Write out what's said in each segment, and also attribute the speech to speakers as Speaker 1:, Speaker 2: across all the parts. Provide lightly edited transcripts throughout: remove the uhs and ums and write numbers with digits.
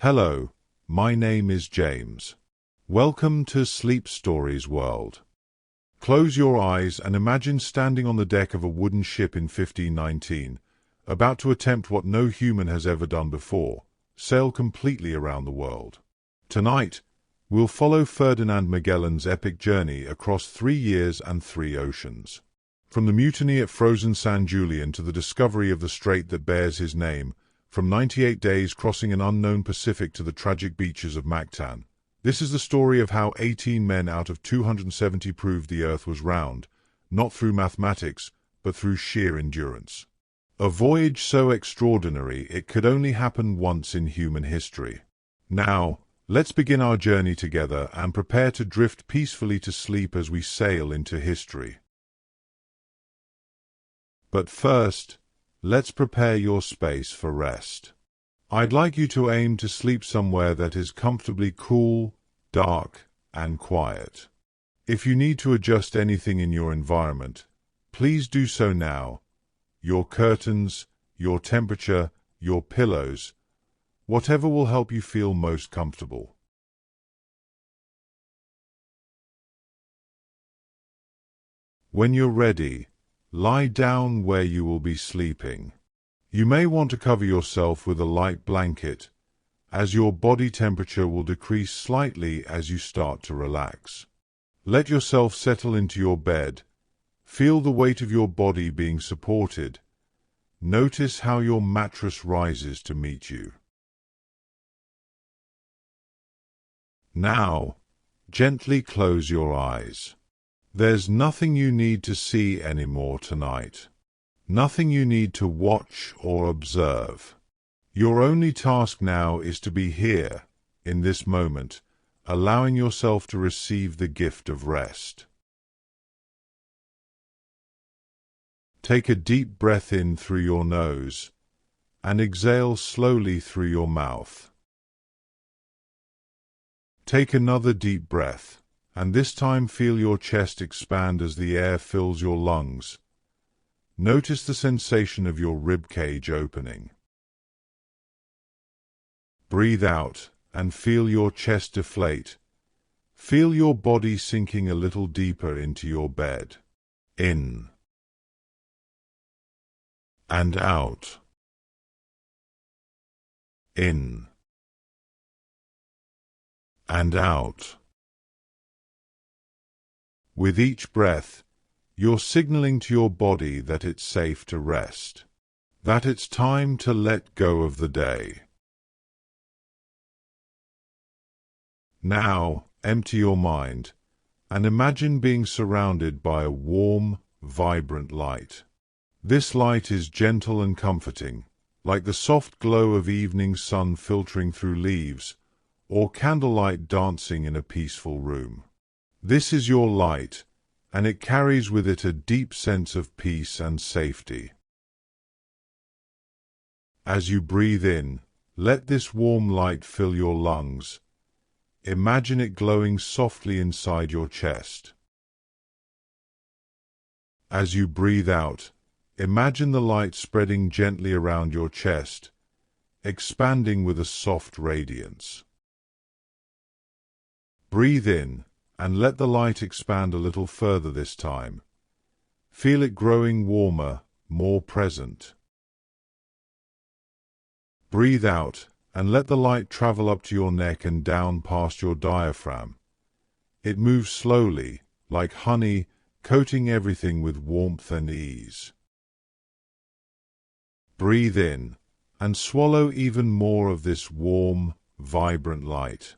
Speaker 1: Hello, my name is James. Welcome to Sleep Stories World. Close your eyes and imagine standing on the deck of a wooden ship in 1519, about to attempt what no human has ever done before, sail completely around the world. Tonight, we'll follow Ferdinand Magellan's epic journey across 3 years and 3 oceans. From the mutiny at frozen San Julian to the discovery of the strait that bears his name, from 98 days crossing an unknown Pacific to the tragic beaches of Mactan, this is the story of how 18 men out of 270 proved the Earth was round, not through mathematics, but through sheer endurance. A voyage so extraordinary it could only happen once in human history. Now, let's begin our journey together and prepare to drift peacefully to sleep as we sail into history. But first, let's prepare your space for rest. I'd like you to aim to sleep somewhere that is comfortably cool, dark, and quiet. If you need to adjust anything in your environment, please do so now. Your curtains, your temperature, your pillows, whatever will help you feel most comfortable. When you're ready, lie down where you will be sleeping. You may want to cover yourself with a light blanket, as your body temperature will decrease slightly as you start to relax. Let yourself settle into your bed. Feel the weight of your body being supported. Notice how your mattress rises to meet you. Now, gently close your eyes. There's nothing you need to see anymore tonight. Nothing you need to watch or observe. Your only task now is to be here, in this moment, allowing yourself to receive the gift of rest. Take a deep breath in through your nose and exhale slowly through your mouth. Take another deep breath, and this time feel your chest expand as the air fills your lungs. Notice the sensation of your rib cage opening. Breathe out and feel your chest deflate. Feel your body sinking a little deeper into your bed. In and out. In and out. With each breath, you're signaling to your body that it's safe to rest, that it's time to let go of the day. Now, empty your mind and imagine being surrounded by a warm, vibrant light. This light is gentle and comforting, like the soft glow of evening sun filtering through leaves, or candlelight dancing in a peaceful room. This is your light, and it carries with it a deep sense of peace and safety. As you breathe in, let this warm light fill your lungs. Imagine it glowing softly inside your chest. As you breathe out, imagine the light spreading gently around your chest, expanding with a soft radiance. Breathe in, and let the light expand a little further this time. Feel it growing warmer, more present. Breathe out, and let the light travel up to your neck and down past your diaphragm. It moves slowly, like honey, coating everything with warmth and ease. Breathe in, and swallow even more of this warm, vibrant light.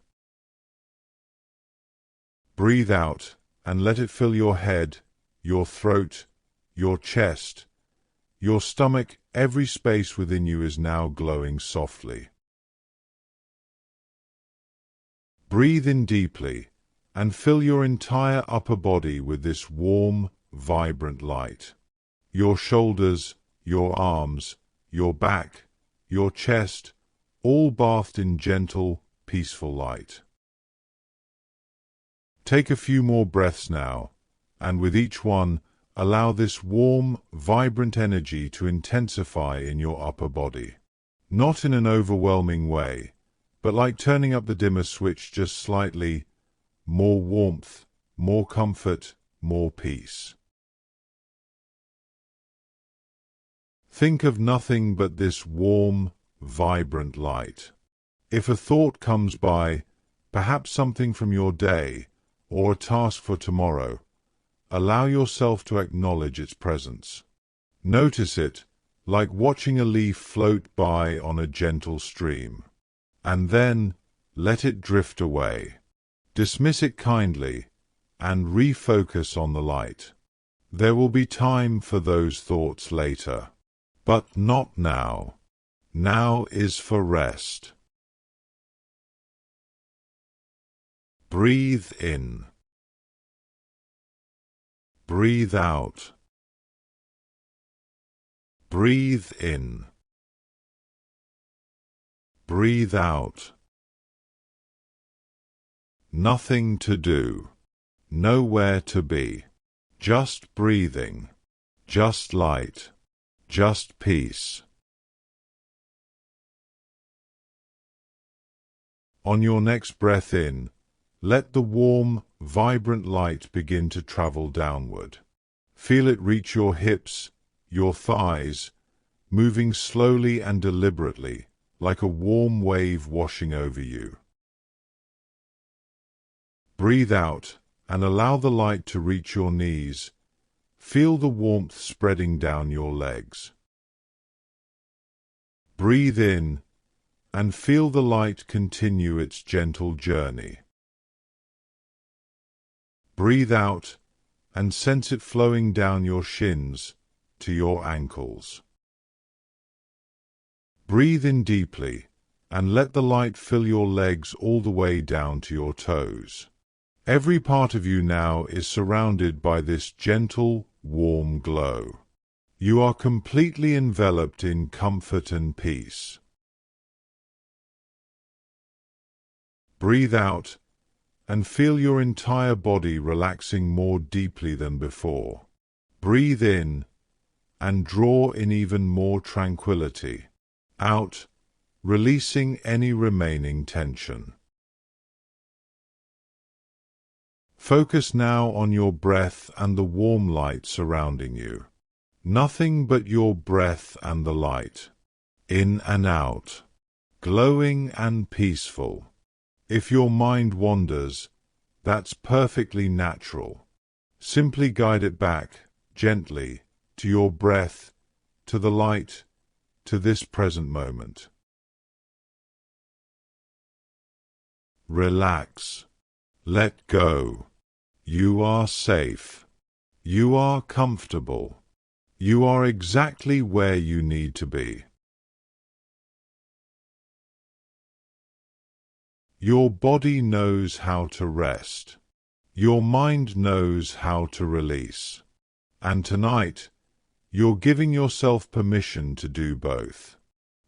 Speaker 1: Breathe out, and let it fill your head, your throat, your chest, your stomach. Every space within you is now glowing softly. Breathe in deeply, and fill your entire upper body with this warm, vibrant light. Your shoulders, your arms, your back, your chest, all bathed in gentle, peaceful light. Take a few more breaths now, and with each one, allow this warm, vibrant energy to intensify in your upper body. Not in an overwhelming way, but like turning up the dimmer switch just slightly. More warmth, more comfort, more peace. Think of nothing but this warm, vibrant light. If a thought comes by, perhaps something from your day, or a task for tomorrow, allow yourself to acknowledge its presence. Notice it, like watching a leaf float by on a gentle stream. And then, let it drift away. Dismiss it kindly, and refocus on the light. There will be time for those thoughts later. But not now. Now is for rest. Breathe in. Breathe out. Breathe in. Breathe out. Nothing to do. Nowhere to be. Just breathing. Just light. Just peace. On your next breath in, let the warm, vibrant light begin to travel downward. Feel it reach your hips, your thighs, moving slowly and deliberately, like a warm wave washing over you. Breathe out and allow the light to reach your knees. Feel the warmth spreading down your legs. Breathe in and feel the light continue its gentle journey. Breathe out and sense it flowing down your shins to your ankles. Breathe in deeply and let the light fill your legs all the way down to your toes. Every part of you now is surrounded by this gentle, warm glow. You are completely enveloped in comfort and peace. Breathe out and feel your entire body relaxing more deeply than before. Breathe in and draw in even more tranquility. Out, releasing any remaining tension. Focus now on your breath and the warm light surrounding you. Nothing but your breath and the light. In and out. Glowing and peaceful. If your mind wanders, that's perfectly natural. Simply guide it back, gently, to your breath, to the light, to this present moment. Relax. Let go. You are safe. You are comfortable. You are exactly where you need to be. Your body knows how to rest. Your mind knows how to release. And tonight, you're giving yourself permission to do both.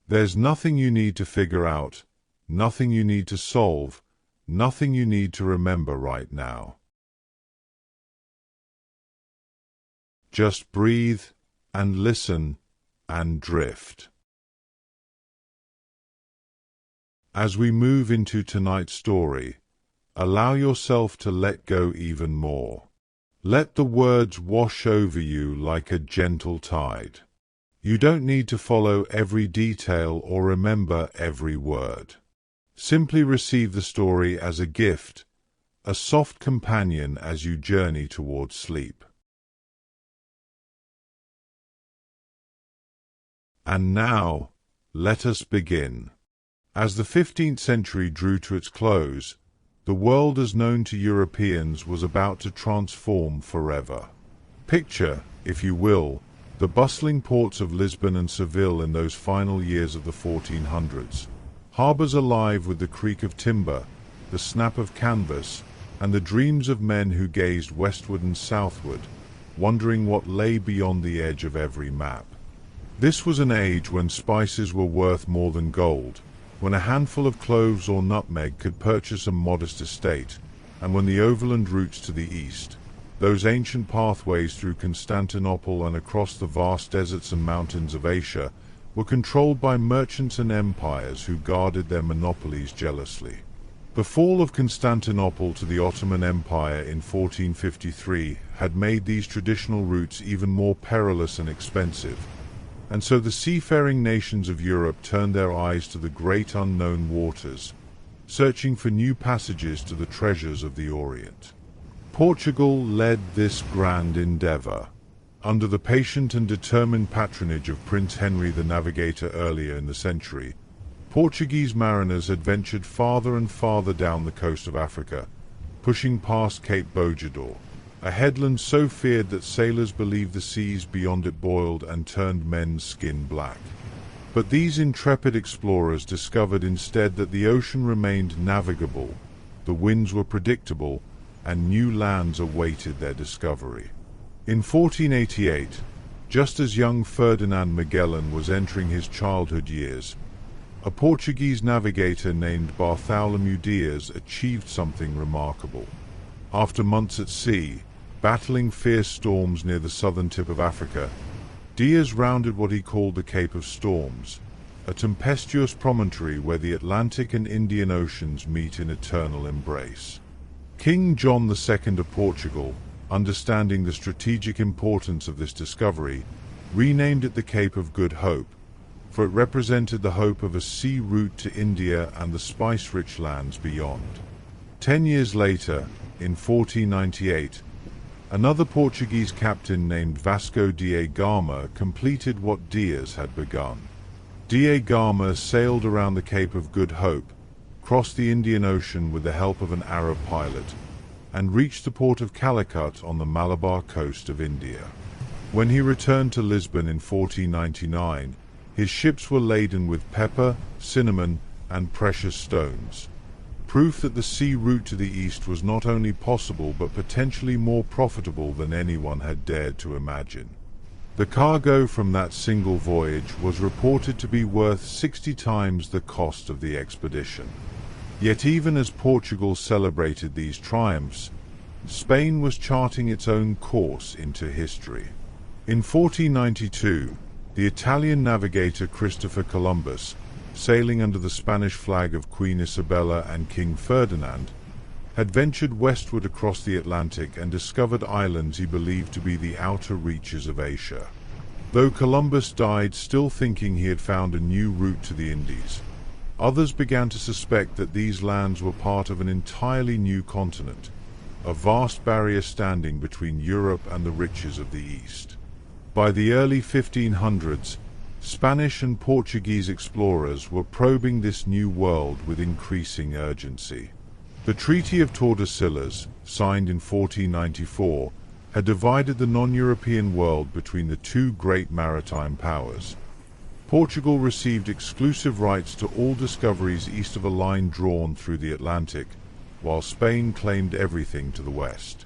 Speaker 1: There's nothing you need to figure out, nothing you need to solve, nothing you need to remember right now. Just breathe and listen and drift. As we move into tonight's story, allow yourself to let go even more. Let the words wash over you like a gentle tide. You don't need to follow every detail or remember every word. Simply receive the story as a gift, a soft companion as you journey towards sleep. And now, let us begin. As the 15th century drew to its close, the world as known to Europeans was about to transform forever. Picture, if you will, the bustling ports of Lisbon and Seville in those final years of the 1400s. Harbours alive with the creak of timber, the snap of canvas, and the dreams of men who gazed westward and southward, wondering what lay beyond the edge of every map. This was an age when spices were worth more than gold, when a handful of cloves or nutmeg could purchase a modest estate, and when the overland routes to the east, those ancient pathways through Constantinople and across the vast deserts and mountains of Asia, were controlled by merchants and empires who guarded their monopolies jealously. The fall of Constantinople to the Ottoman Empire in 1453 had made these traditional routes even more perilous and expensive, and so the seafaring nations of Europe turned their eyes to the great unknown waters, searching for new passages to the treasures of the Orient. Portugal led this grand endeavor. Under the patient and determined patronage of Prince Henry the Navigator earlier in the century, Portuguese mariners had ventured farther and farther down the coast of Africa, pushing past Cape Bojador, a headland so feared that sailors believed the seas beyond it boiled and turned men's skin black. But these intrepid explorers discovered instead that the ocean remained navigable, the winds were predictable, and new lands awaited their discovery. In 1488, just as young Ferdinand Magellan was entering his childhood years, a Portuguese navigator named Bartholomew Dias achieved something remarkable. After months at sea, battling fierce storms near the southern tip of Africa, Dias rounded what he called the Cape of Storms, a tempestuous promontory where the Atlantic and Indian Oceans meet in eternal embrace. King John II of Portugal, understanding the strategic importance of this discovery, renamed it the Cape of Good Hope, for it represented the hope of a sea route to India and the spice-rich lands beyond. 10 years later, in 1498, another Portuguese captain named Vasco da Gama completed what Dias had begun. Da Gama sailed around the Cape of Good Hope, crossed the Indian Ocean with the help of an Arab pilot, and reached the port of Calicut on the Malabar coast of India. When he returned to Lisbon in 1499, his ships were laden with pepper, cinnamon, and precious stones, proof that the sea route to the east was not only possible but potentially more profitable than anyone had dared to imagine. The cargo from that single voyage was reported to be worth 60 times the cost of the expedition. Yet even as Portugal celebrated these triumphs, Spain was charting its own course into history. In 1492, the Italian navigator Christopher Columbus, sailing under the Spanish flag of Queen Isabella and King Ferdinand, had ventured westward across the Atlantic and discovered islands he believed to be the outer reaches of Asia. Though Columbus died still thinking he had found a new route to the Indies, others began to suspect that these lands were part of an entirely new continent, a vast barrier standing between Europe and the riches of the East. By the early 1500s, Spanish and Portuguese explorers were probing this new world with increasing urgency. The Treaty of Tordesillas, signed in 1494, had divided the non-European world between the two great maritime powers. Portugal received exclusive rights to all discoveries east of a line drawn through the Atlantic, while Spain claimed everything to the west.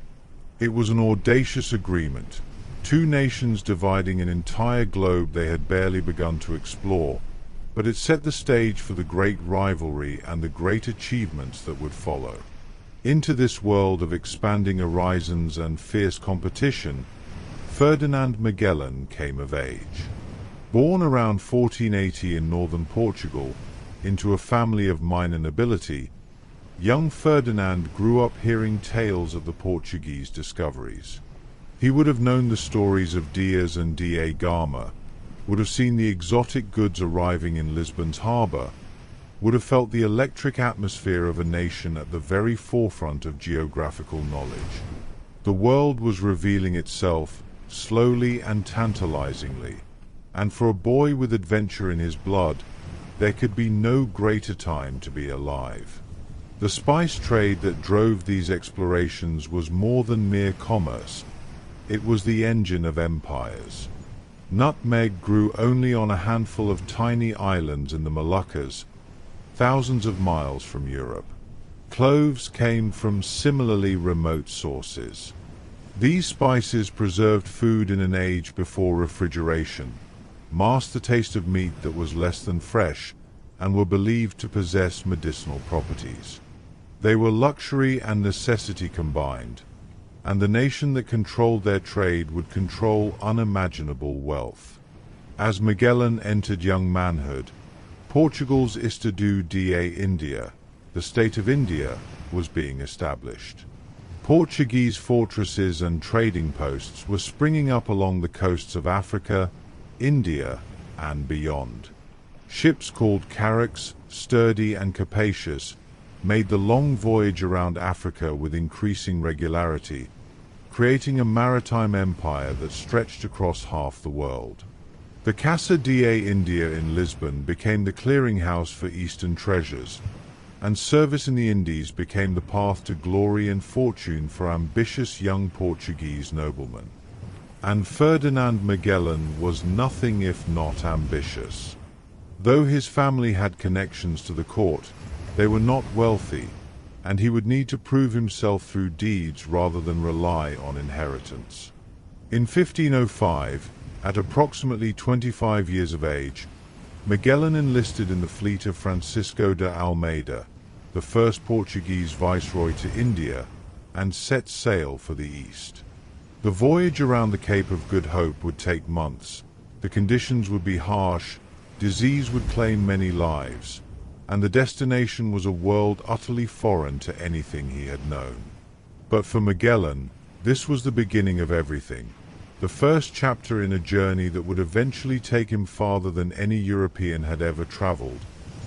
Speaker 1: It was an audacious agreement, two nations dividing an entire globe they had barely begun to explore, but it set the stage for the great rivalry and the great achievements that would follow. Into this world of expanding horizons and fierce competition, Ferdinand Magellan came of age. Born around 1480 in northern Portugal, into a family of minor nobility, young Ferdinand grew up hearing tales of the Portuguese discoveries. He would have known the stories of Dias and da Gama, would have seen the exotic goods arriving in Lisbon's harbour, would have felt the electric atmosphere of a nation at the very forefront of geographical knowledge. The world was revealing itself, slowly and tantalizingly, and for a boy with adventure in his blood, there could be no greater time to be alive. The spice trade that drove these explorations was more than mere commerce. It was the engine of empires. Nutmeg grew only on a handful of tiny islands in the Moluccas, thousands of miles from Europe. Cloves came from similarly remote sources. These spices preserved food in an age before refrigeration, masked the taste of meat that was less than fresh, and were believed to possess medicinal properties. They were luxury and necessity combined, and the nation that controlled their trade would control unimaginable wealth. As Magellan entered young manhood, Portugal's Estado da India, the state of India, was being established. Portuguese fortresses and trading posts were springing up along the coasts of Africa, India, and beyond. Ships called carracks, sturdy and capacious, made the long voyage around Africa with increasing regularity, creating a maritime empire that stretched across half the world. The Casa da India in Lisbon became the clearinghouse for Eastern treasures, and service in the Indies became the path to glory and fortune for ambitious young Portuguese noblemen. And Ferdinand Magellan was nothing if not ambitious. Though his family had connections to the court, they were not wealthy, and he would need to prove himself through deeds rather than rely on inheritance. In 1505, at approximately 25 years of age, Magellan enlisted in the fleet of Francisco de Almeida, the first Portuguese viceroy to India, and set sail for the east. The voyage around the Cape of Good Hope would take months. The conditions would be harsh, disease would claim many lives, and the destination was a world utterly foreign to anything he had known. But for Magellan, this was the beginning of everything, the first chapter in a journey that would eventually take him farther than any European had ever traveled,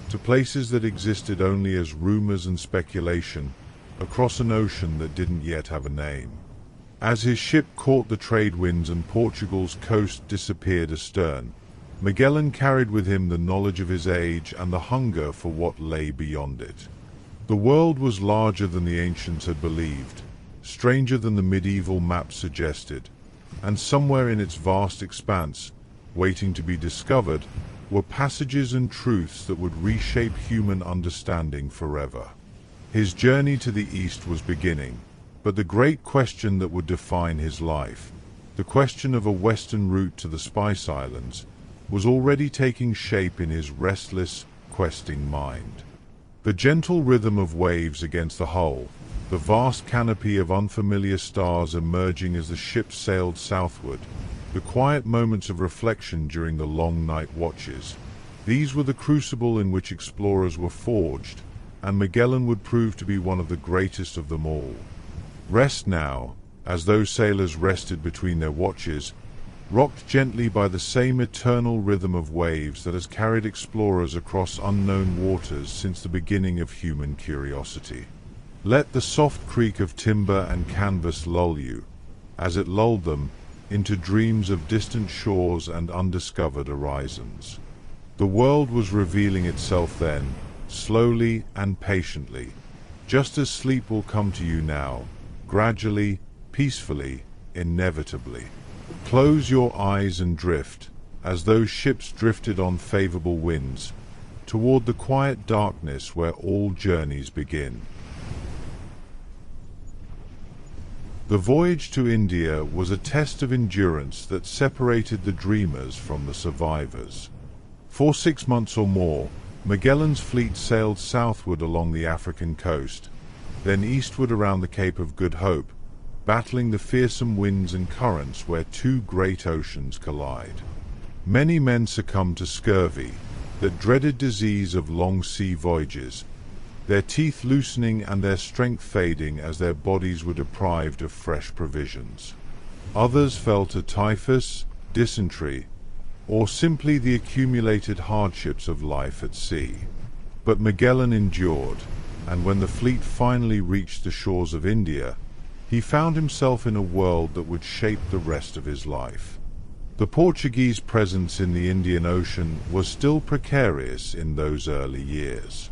Speaker 1: to places that existed only as rumors and speculation, across an ocean that didn't yet have a name. As his ship caught the trade winds and Portugal's coast disappeared astern, Magellan carried with him the knowledge of his age and the hunger for what lay beyond it. The world was larger than the ancients had believed, stranger than the medieval maps suggested, and somewhere in its vast expanse, waiting to be discovered, were passages and truths that would reshape human understanding forever. His journey to the east was beginning, but the great question that would define his life, the question of a western route to the Spice Islands, was already taking shape in his restless, questing mind. The gentle rhythm of waves against the hull, the vast canopy of unfamiliar stars emerging as the ship sailed southward, the quiet moments of reflection during the long night watches, these were the crucible in which explorers were forged, and Magellan would prove to be one of the greatest of them all. Rest now, as those sailors rested between their watches, rocked gently by the same eternal rhythm of waves that has carried explorers across unknown waters since the beginning of human curiosity. Let the soft creak of timber and canvas lull you, as it lulled them, into dreams of distant shores and undiscovered horizons. The world was revealing itself then, slowly and patiently, just as sleep will come to you now, gradually, peacefully, inevitably. Close your eyes and drift, as those ships drifted on favorable winds, toward the quiet darkness where all journeys begin. The voyage to India was a test of endurance that separated the dreamers from the survivors. For 6 months or more, Magellan's fleet sailed southward along the African coast, then eastward around the Cape of Good Hope, battling the fearsome winds and currents where two great oceans collide. Many men succumbed to scurvy, that dreaded disease of long sea voyages, their teeth loosening and their strength fading as their bodies were deprived of fresh provisions. Others fell to typhus, dysentery, or simply the accumulated hardships of life at sea. But Magellan endured, and when the fleet finally reached the shores of India, he found himself in a world that would shape the rest of his life. The Portuguese presence in the Indian Ocean was still precarious in those early years.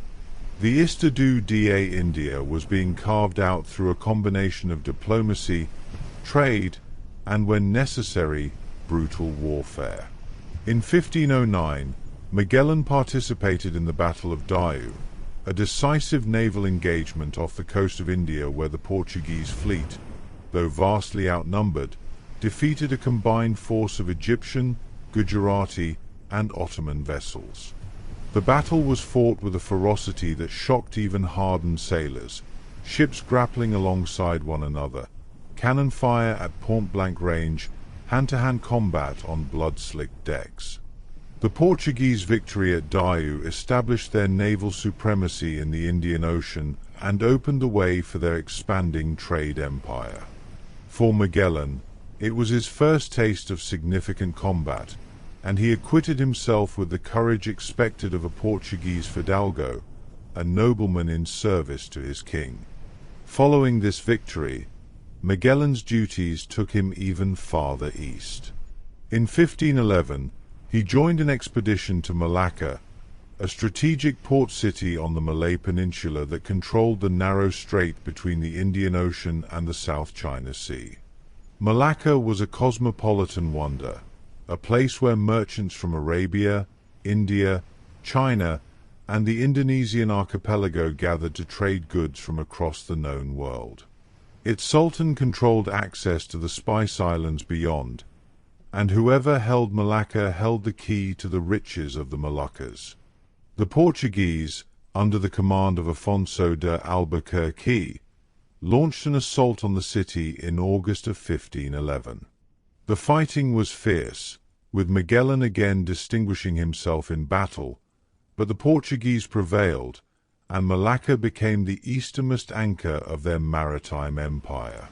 Speaker 1: The Estado da India was being carved out through a combination of diplomacy, trade, and, when necessary, brutal warfare. In 1509, Magellan participated in the Battle of Diu, a decisive naval engagement off the coast of India where the Portuguese fleet, though vastly outnumbered, defeated a combined force of Egyptian, Gujarati, and Ottoman vessels. The battle was fought with a ferocity that shocked even hardened sailors, ships grappling alongside one another, cannon fire at point-blank range, hand-to-hand combat on blood-slicked decks. The Portuguese victory at Diu established their naval supremacy in the Indian Ocean and opened the way for their expanding trade empire. For Magellan, it was his first taste of significant combat, and he acquitted himself with the courage expected of a Portuguese fidalgo, a nobleman in service to his king. Following this victory, Magellan's duties took him even farther east. In 1511, he joined an expedition to Malacca, a strategic port city on the Malay Peninsula that controlled the narrow strait between the Indian Ocean and the South China Sea. Malacca was a cosmopolitan wonder, a place where merchants from Arabia, India, China, and the Indonesian archipelago gathered to trade goods from across the known world. Its sultan controlled access to the Spice Islands beyond, and whoever held Malacca held the key to the riches of the Moluccas. The Portuguese, under the command of Afonso de Albuquerque, launched an assault on the city in August of 1511. The fighting was fierce, with Magellan again distinguishing himself in battle, but the Portuguese prevailed, and Malacca became the easternmost anchor of their maritime empire.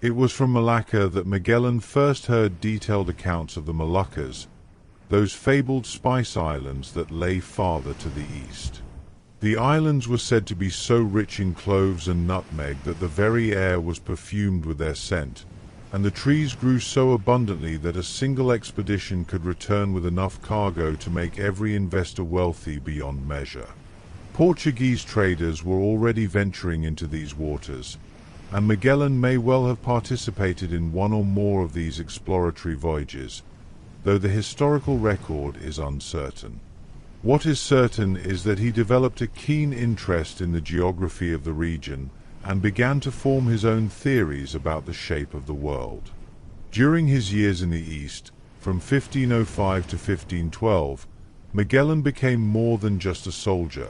Speaker 1: It was from Malacca that Magellan first heard detailed accounts of the Moluccas, those fabled spice islands that lay farther to the east. The islands were said to be so rich in cloves and nutmeg that the very air was perfumed with their scent, and the trees grew so abundantly that a single expedition could return with enough cargo to make every investor wealthy beyond measure. Portuguese traders were already venturing into these waters, and Magellan may well have participated in one or more of these exploratory voyages, though the historical record is uncertain. What is certain is that he developed a keen interest in the geography of the region and began to form his own theories about the shape of the world. During his years in the East, from 1505 to 1512, Magellan became more than just a soldier.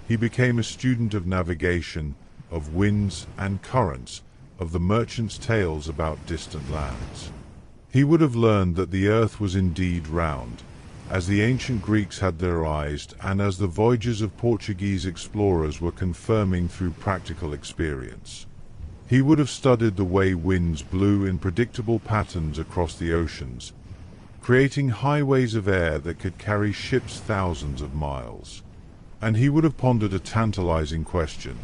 Speaker 1: He became a student of navigation, of winds and currents, of the merchants' tales about distant lands. He would have learned that the earth was indeed round, as the ancient Greeks had theorized and as the voyages of Portuguese explorers were confirming through practical experience. He would have studied the way winds blew in predictable patterns across the oceans, creating highways of air that could carry ships thousands of miles. And he would have pondered a tantalizing question.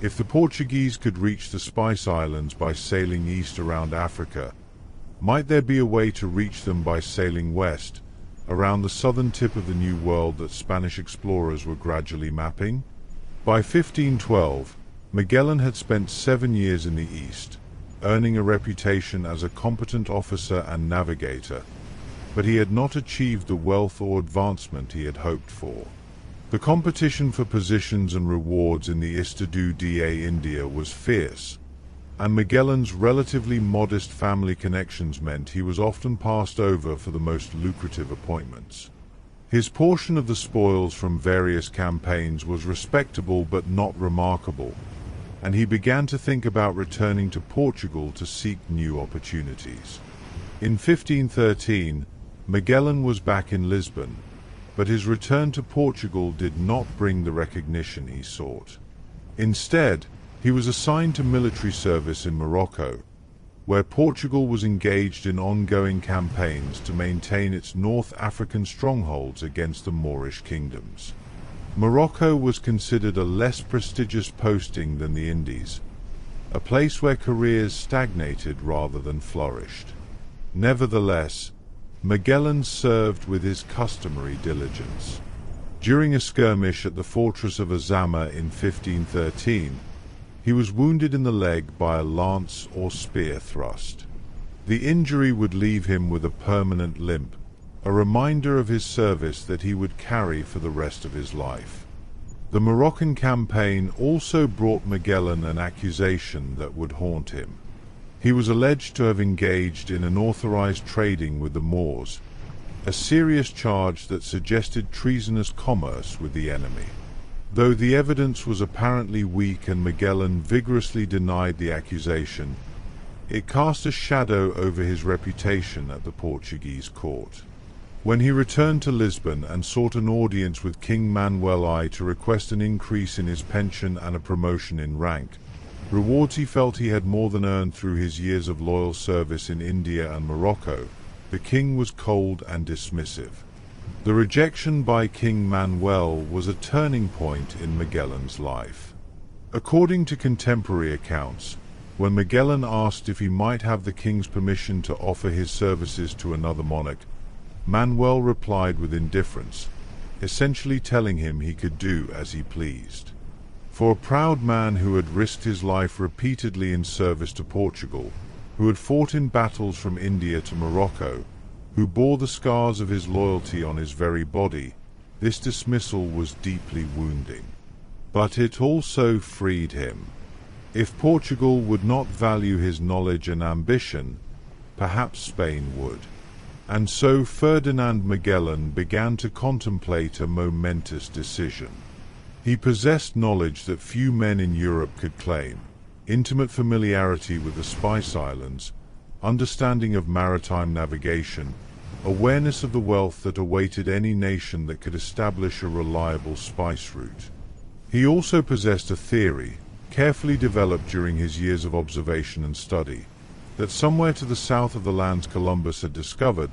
Speaker 1: If the Portuguese could reach the Spice Islands by sailing east around Africa, might there be a way to reach them by sailing west, around the southern tip of the New World that Spanish explorers were gradually mapping? By 1512, Magellan had spent 7 years in the East, earning a reputation as a competent officer and navigator, but he had not achieved the wealth or advancement he had hoped for. The competition for positions and rewards in the Estado da India was fierce, and Magellan's relatively modest family connections meant he was often passed over for the most lucrative appointments. His portion of the spoils from various campaigns was respectable but not remarkable, and he began to think about returning to Portugal to seek new opportunities. In 1513, Magellan was back in Lisbon, but his return to Portugal did not bring the recognition he sought. Instead, he was assigned to military service in Morocco, where Portugal was engaged in ongoing campaigns to maintain its North African strongholds against the Moorish kingdoms. Morocco was considered a less prestigious posting than the Indies, a place where careers stagnated rather than flourished. Nevertheless, Magellan served with his customary diligence. During a skirmish at the fortress of Azama in 1513, he was wounded in the leg by a lance or spear thrust. The injury would leave him with a permanent limp, a reminder of his service that he would carry for the rest of his life. The Moroccan campaign also brought Magellan an accusation that would haunt him. He was alleged to have engaged in unauthorized trading with the Moors, a serious charge that suggested treasonous commerce with the enemy. Though the evidence was apparently weak and Magellan vigorously denied the accusation, it cast a shadow over his reputation at the Portuguese court. When he returned to Lisbon and sought an audience with King Manuel I to request an increase in his pension and a promotion in rank, rewards he felt he had more than earned through his years of loyal service in India and Morocco, the king was cold and dismissive. The rejection by King Manuel was a turning point in Magellan's life. According to contemporary accounts, when Magellan asked if he might have the king's permission to offer his services to another monarch, Manuel replied with indifference, essentially telling him he could do as he pleased. For a proud man who had risked his life repeatedly in service to Portugal, who had fought in battles from India to Morocco, who bore the scars of his loyalty on his very body, this dismissal was deeply wounding. But it also freed him. If Portugal would not value his knowledge and ambition, perhaps Spain would. And so Ferdinand Magellan began to contemplate a momentous decision. He possessed knowledge that few men in Europe could claim, intimate familiarity with the Spice Islands, understanding of maritime navigation, awareness of the wealth that awaited any nation that could establish a reliable spice route. He also possessed a theory, carefully developed during his years of observation and study, that somewhere to the south of the lands Columbus had discovered,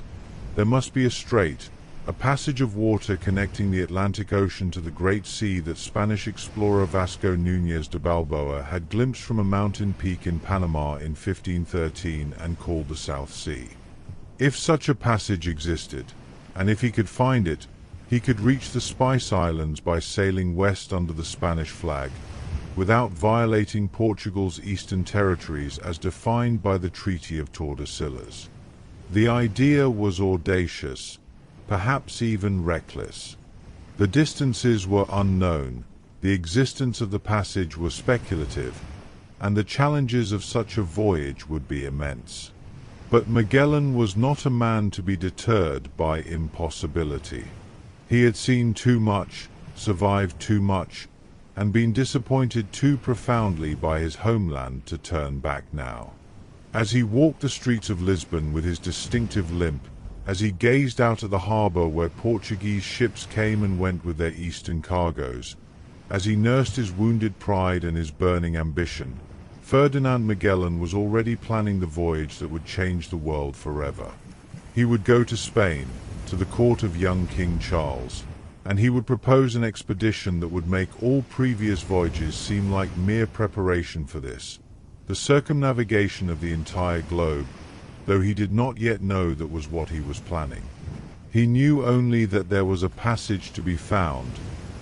Speaker 1: there must be a strait, a passage of water connecting the Atlantic Ocean to the Great Sea that Spanish explorer Vasco Núñez de Balboa had glimpsed from a mountain peak in Panama in 1513 and called the South Sea. If such a passage existed, and if he could find it, he could reach the Spice Islands by sailing west under the Spanish flag, without violating Portugal's eastern territories as defined by the Treaty of Tordesillas. The idea was audacious, perhaps even reckless. The distances were unknown, the existence of the passage was speculative, and the challenges of such a voyage would be immense. But Magellan was not a man to be deterred by impossibility. He had seen too much, survived too much, and been disappointed too profoundly by his homeland to turn back now. As he walked the streets of Lisbon with his distinctive limp, as he gazed out at the harbour where Portuguese ships came and went with their eastern cargoes, as he nursed his wounded pride and his burning ambition, Ferdinand Magellan was already planning the voyage that would change the world forever. He would go to Spain, to the court of young King Charles, and he would propose an expedition that would make all previous voyages seem like mere preparation for this, the circumnavigation of the entire globe, though he did not yet know that was what he was planning. He knew only that there was a passage to be found,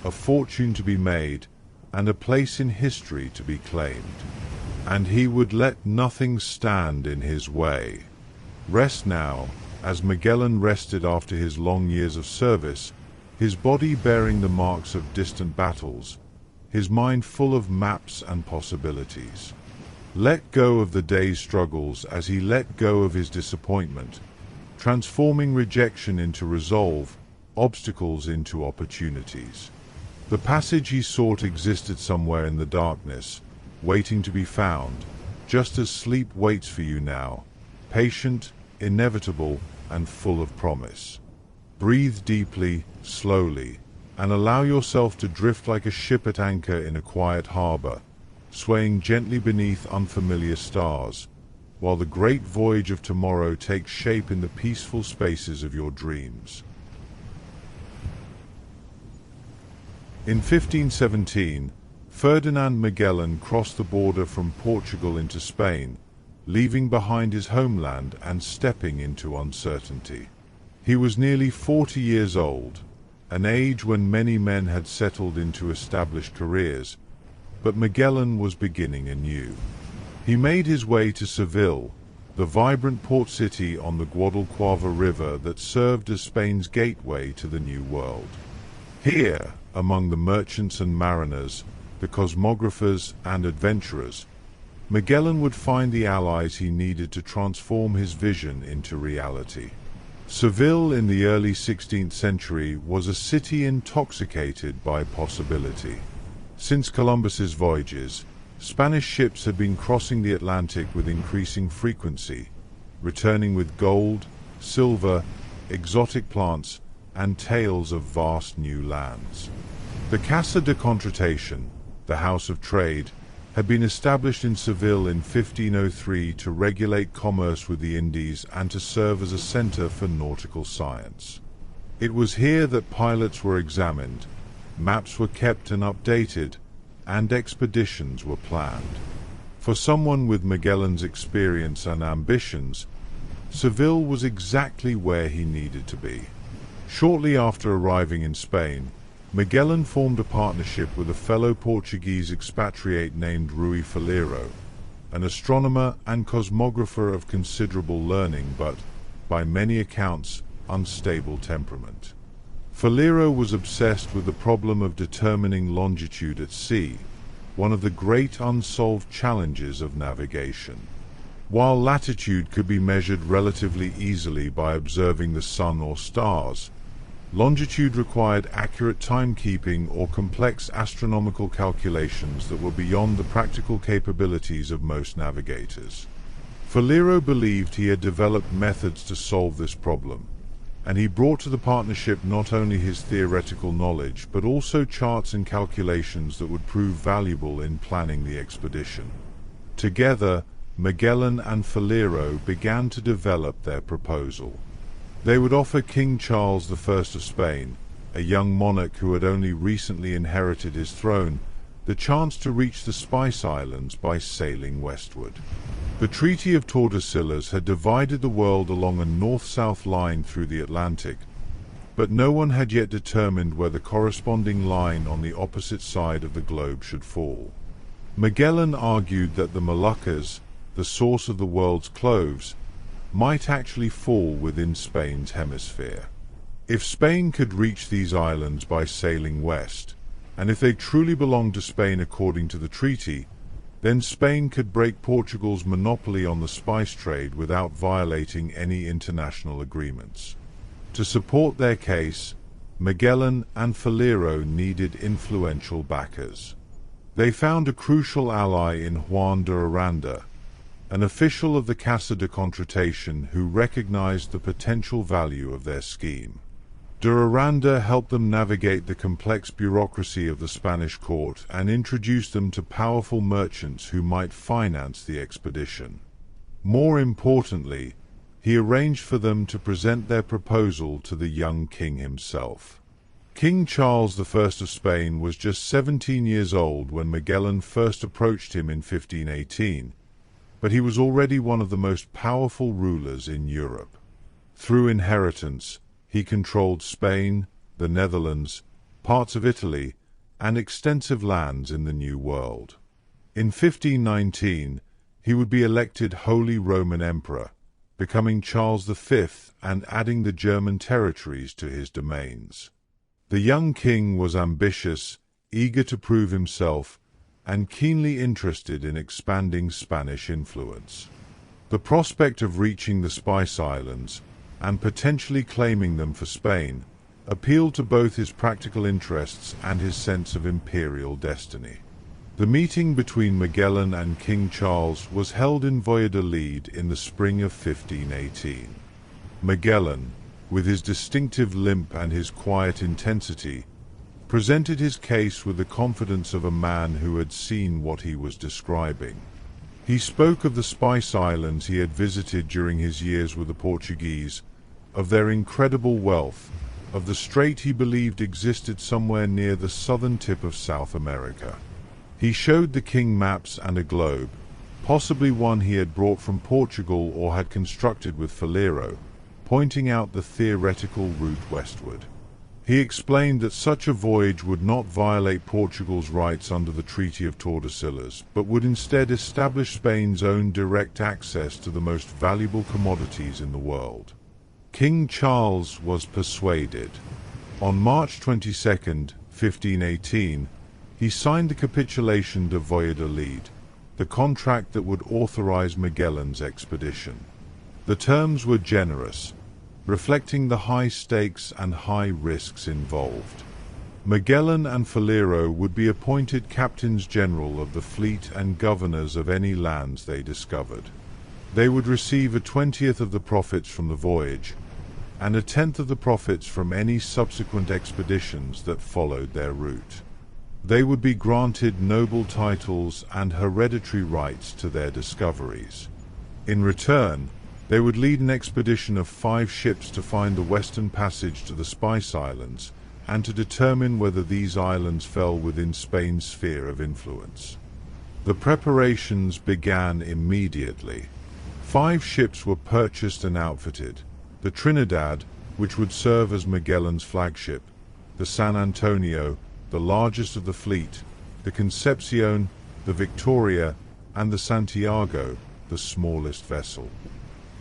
Speaker 1: a fortune to be made, and a place in history to be claimed. And he would let nothing stand in his way. Rest now, as Magellan rested after his long years of service, his body bearing the marks of distant battles, his mind full of maps and possibilities. Let go of the day's struggles as he let go of his disappointment, transforming rejection into resolve, obstacles into opportunities. The passage he sought existed somewhere in the darkness, waiting to be found, just as sleep waits for you now, patient, inevitable, and full of promise. Breathe deeply, slowly, and allow yourself to drift like a ship at anchor in a quiet harbor, swaying gently beneath unfamiliar stars, while the great voyage of tomorrow takes shape in the peaceful spaces of your dreams. In 1517, Ferdinand Magellan crossed the border from Portugal into Spain, leaving behind his homeland and stepping into uncertainty. He was nearly 40 years old, an age when many men had settled into established careers, but Magellan was beginning anew. He made his way to Seville, the vibrant port city on the Guadalquivir River that served as Spain's gateway to the New World. Here, among the merchants and mariners, the cosmographers and adventurers, Magellan would find the allies he needed to transform his vision into reality. Seville in the early 16th century was a city intoxicated by possibility. Since Columbus's voyages, Spanish ships had been crossing the Atlantic with increasing frequency, returning with gold, silver, exotic plants, and tales of vast new lands. The Casa de Contratación, the House of Trade, had been established in Seville in 1503 to regulate commerce with the Indies and to serve as a center for nautical science. It was here that pilots were examined, maps were kept and updated, and expeditions were planned. For someone with Magellan's experience and ambitions, Seville was exactly where he needed to be. Shortly after arriving in Spain, Magellan formed a partnership with a fellow Portuguese expatriate named Rui Falero, an astronomer and cosmographer of considerable learning but, by many accounts, unstable temperament. Falero was obsessed with the problem of determining longitude at sea, one of the great unsolved challenges of navigation. While latitude could be measured relatively easily by observing the sun or stars, longitude required accurate timekeeping or complex astronomical calculations that were beyond the practical capabilities of most navigators. Falero believed he had developed methods to solve this problem, and he brought to the partnership not only his theoretical knowledge but also charts and calculations that would prove valuable in planning the expedition. Together, Magellan and Falero began to develop their proposal. They would offer King Charles I of Spain, a young monarch who had only recently inherited his throne, the chance to reach the Spice Islands by sailing westward. The Treaty of Tordesillas had divided the world along a north-south line through the Atlantic, but no one had yet determined where the corresponding line on the opposite side of the globe should fall. Magellan argued that the Moluccas, the source of the world's cloves, might actually fall within Spain's hemisphere. If Spain could reach these islands by sailing west, and if they truly belonged to Spain according to the treaty, then Spain could break Portugal's monopoly on the spice trade without violating any international agreements. To support their case, Magellan and Falero needed influential backers. They found a crucial ally in Juan de Aranda, an official of the Casa de Contratación who recognized the potential value of their scheme. De Aranda helped them navigate the complex bureaucracy of the Spanish court and introduced them to powerful merchants who might finance the expedition. More importantly, he arranged for them to present their proposal to the young king himself. King Charles I of Spain was just 17 years old when Magellan first approached him in 1518, but he was already one of the most powerful rulers in Europe. Through inheritance, he controlled Spain, the Netherlands, parts of Italy, and extensive lands in the New World. In 1519, he would be elected Holy Roman Emperor, becoming Charles V and adding the German territories to his domains. The young king was ambitious, eager to prove himself, and keenly interested in expanding Spanish influence. The prospect of reaching the Spice Islands, and potentially claiming them for Spain, appealed to both his practical interests and his sense of imperial destiny. The meeting between Magellan and King Charles was held in Valladolid in the spring of 1518. Magellan, with his distinctive limp and his quiet intensity, presented his case with the confidence of a man who had seen what he was describing. He spoke of the Spice Islands he had visited during his years with the Portuguese, of their incredible wealth, of the strait he believed existed somewhere near the southern tip of South America. He showed the king maps and a globe, possibly one he had brought from Portugal or had constructed with Falero, pointing out the theoretical route westward. He explained that such a voyage would not violate Portugal's rights under the Treaty of Tordesillas, but would instead establish Spain's own direct access to the most valuable commodities in the world. King Charles was persuaded. On March 22, 1518, he signed the capitulation de Valladolid, the contract that would authorize Magellan's expedition. The terms were generous, reflecting the high stakes and high risks involved. Magellan and Falero would be appointed captains general of the fleet and governors of any lands they discovered. They would receive a 20th of the profits from the voyage, and a tenth of the profits from any subsequent expeditions that followed their route. They would be granted noble titles and hereditary rights to their discoveries. In return, they would lead an expedition of 5 ships to find the western passage to the Spice Islands and to determine whether these islands fell within Spain's sphere of influence. The preparations began immediately. 5 ships were purchased and outfitted: the Trinidad, which would serve as Magellan's flagship; the San Antonio, the largest of the fleet; the Concepcion, the Victoria, and the Santiago, the smallest vessel.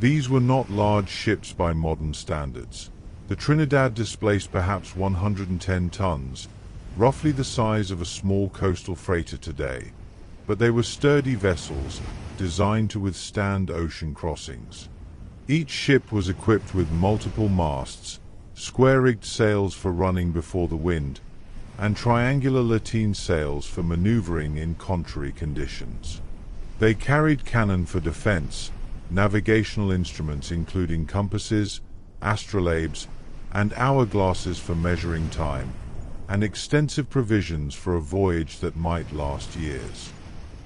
Speaker 1: These were not large ships by modern standards. The Trinidad displaced perhaps 110 tons, roughly the size of a small coastal freighter today, but they were sturdy vessels designed to withstand ocean crossings. Each ship was equipped with multiple masts, square-rigged sails for running before the wind, and triangular lateen sails for maneuvering in contrary conditions. They carried cannon for defense, navigational instruments including compasses, astrolabes, and hourglasses for measuring time, and extensive provisions for a voyage that might last years.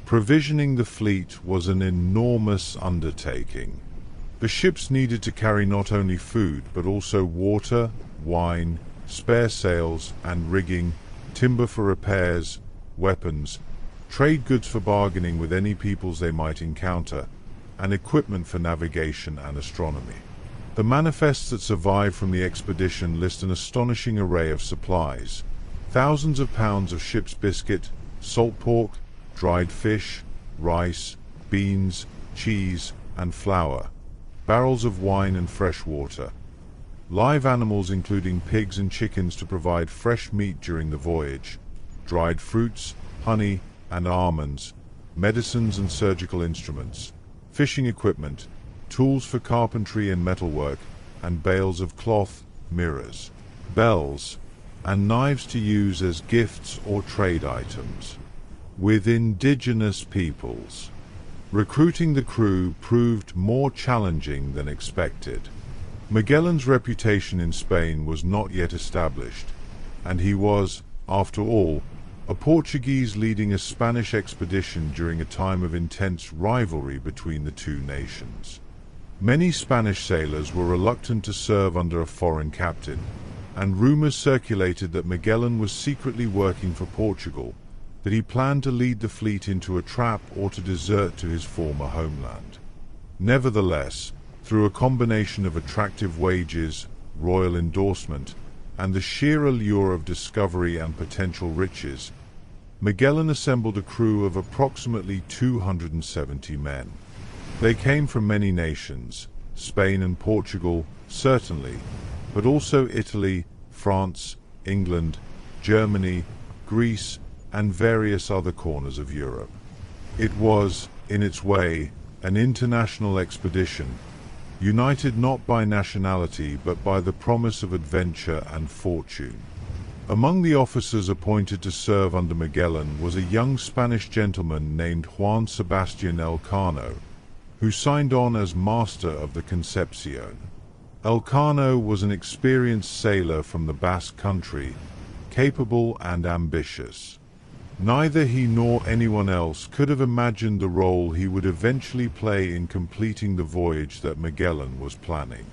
Speaker 1: Provisioning the fleet was an enormous undertaking. The ships needed to carry not only food but also water, wine, spare sails and rigging, timber for repairs, weapons, trade goods for bargaining with any peoples they might encounter, and equipment for navigation and astronomy. The manifests that survived from the expedition list an astonishing array of supplies: thousands of pounds of ship's biscuit, salt pork, dried fish, rice, beans, cheese, and flour, barrels of wine and fresh water, live animals including pigs and chickens to provide fresh meat during the voyage, dried fruits, honey, and almonds, medicines and surgical instruments, fishing equipment, tools for carpentry and metalwork, and bales of cloth, mirrors, bells, and knives to use as gifts or trade items. With indigenous peoples, recruiting the crew proved more challenging than expected. Magellan's reputation in Spain was not yet established, and he was, after all, a Portuguese leading a Spanish expedition during a time of intense rivalry between the two nations. Many Spanish sailors were reluctant to serve under a foreign captain, and rumors circulated that Magellan was secretly working for Portugal, that he planned to lead the fleet into a trap or to desert to his former homeland. Nevertheless, through a combination of attractive wages, royal endorsement, and the sheer allure of discovery and potential riches, Magellan assembled a crew of approximately 270 men. They came from many nations, Spain and Portugal, certainly, but also Italy, France, England, Germany, Greece, and various other corners of Europe. It was, in its way, an international expedition, united not by nationality but by the promise of adventure and fortune. Among the officers appointed to serve under Magellan was a young Spanish gentleman named Juan Sebastian Elcano, who signed on as master of the Concepcion. Elcano was an experienced sailor from the Basque country, capable and ambitious. Neither he nor anyone else could have imagined the role he would eventually play in completing the voyage that Magellan was planning.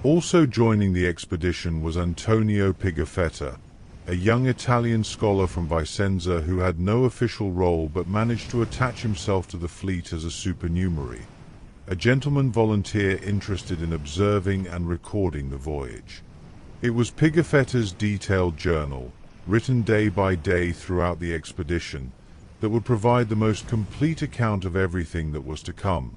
Speaker 1: Also joining the expedition was Antonio Pigafetta, a young Italian scholar from Vicenza who had no official role but managed to attach himself to the fleet as a supernumerary, a gentleman volunteer interested in observing and recording the voyage. It was Pigafetta's detailed journal, written day by day throughout the expedition, that would provide the most complete account of everything that was to come: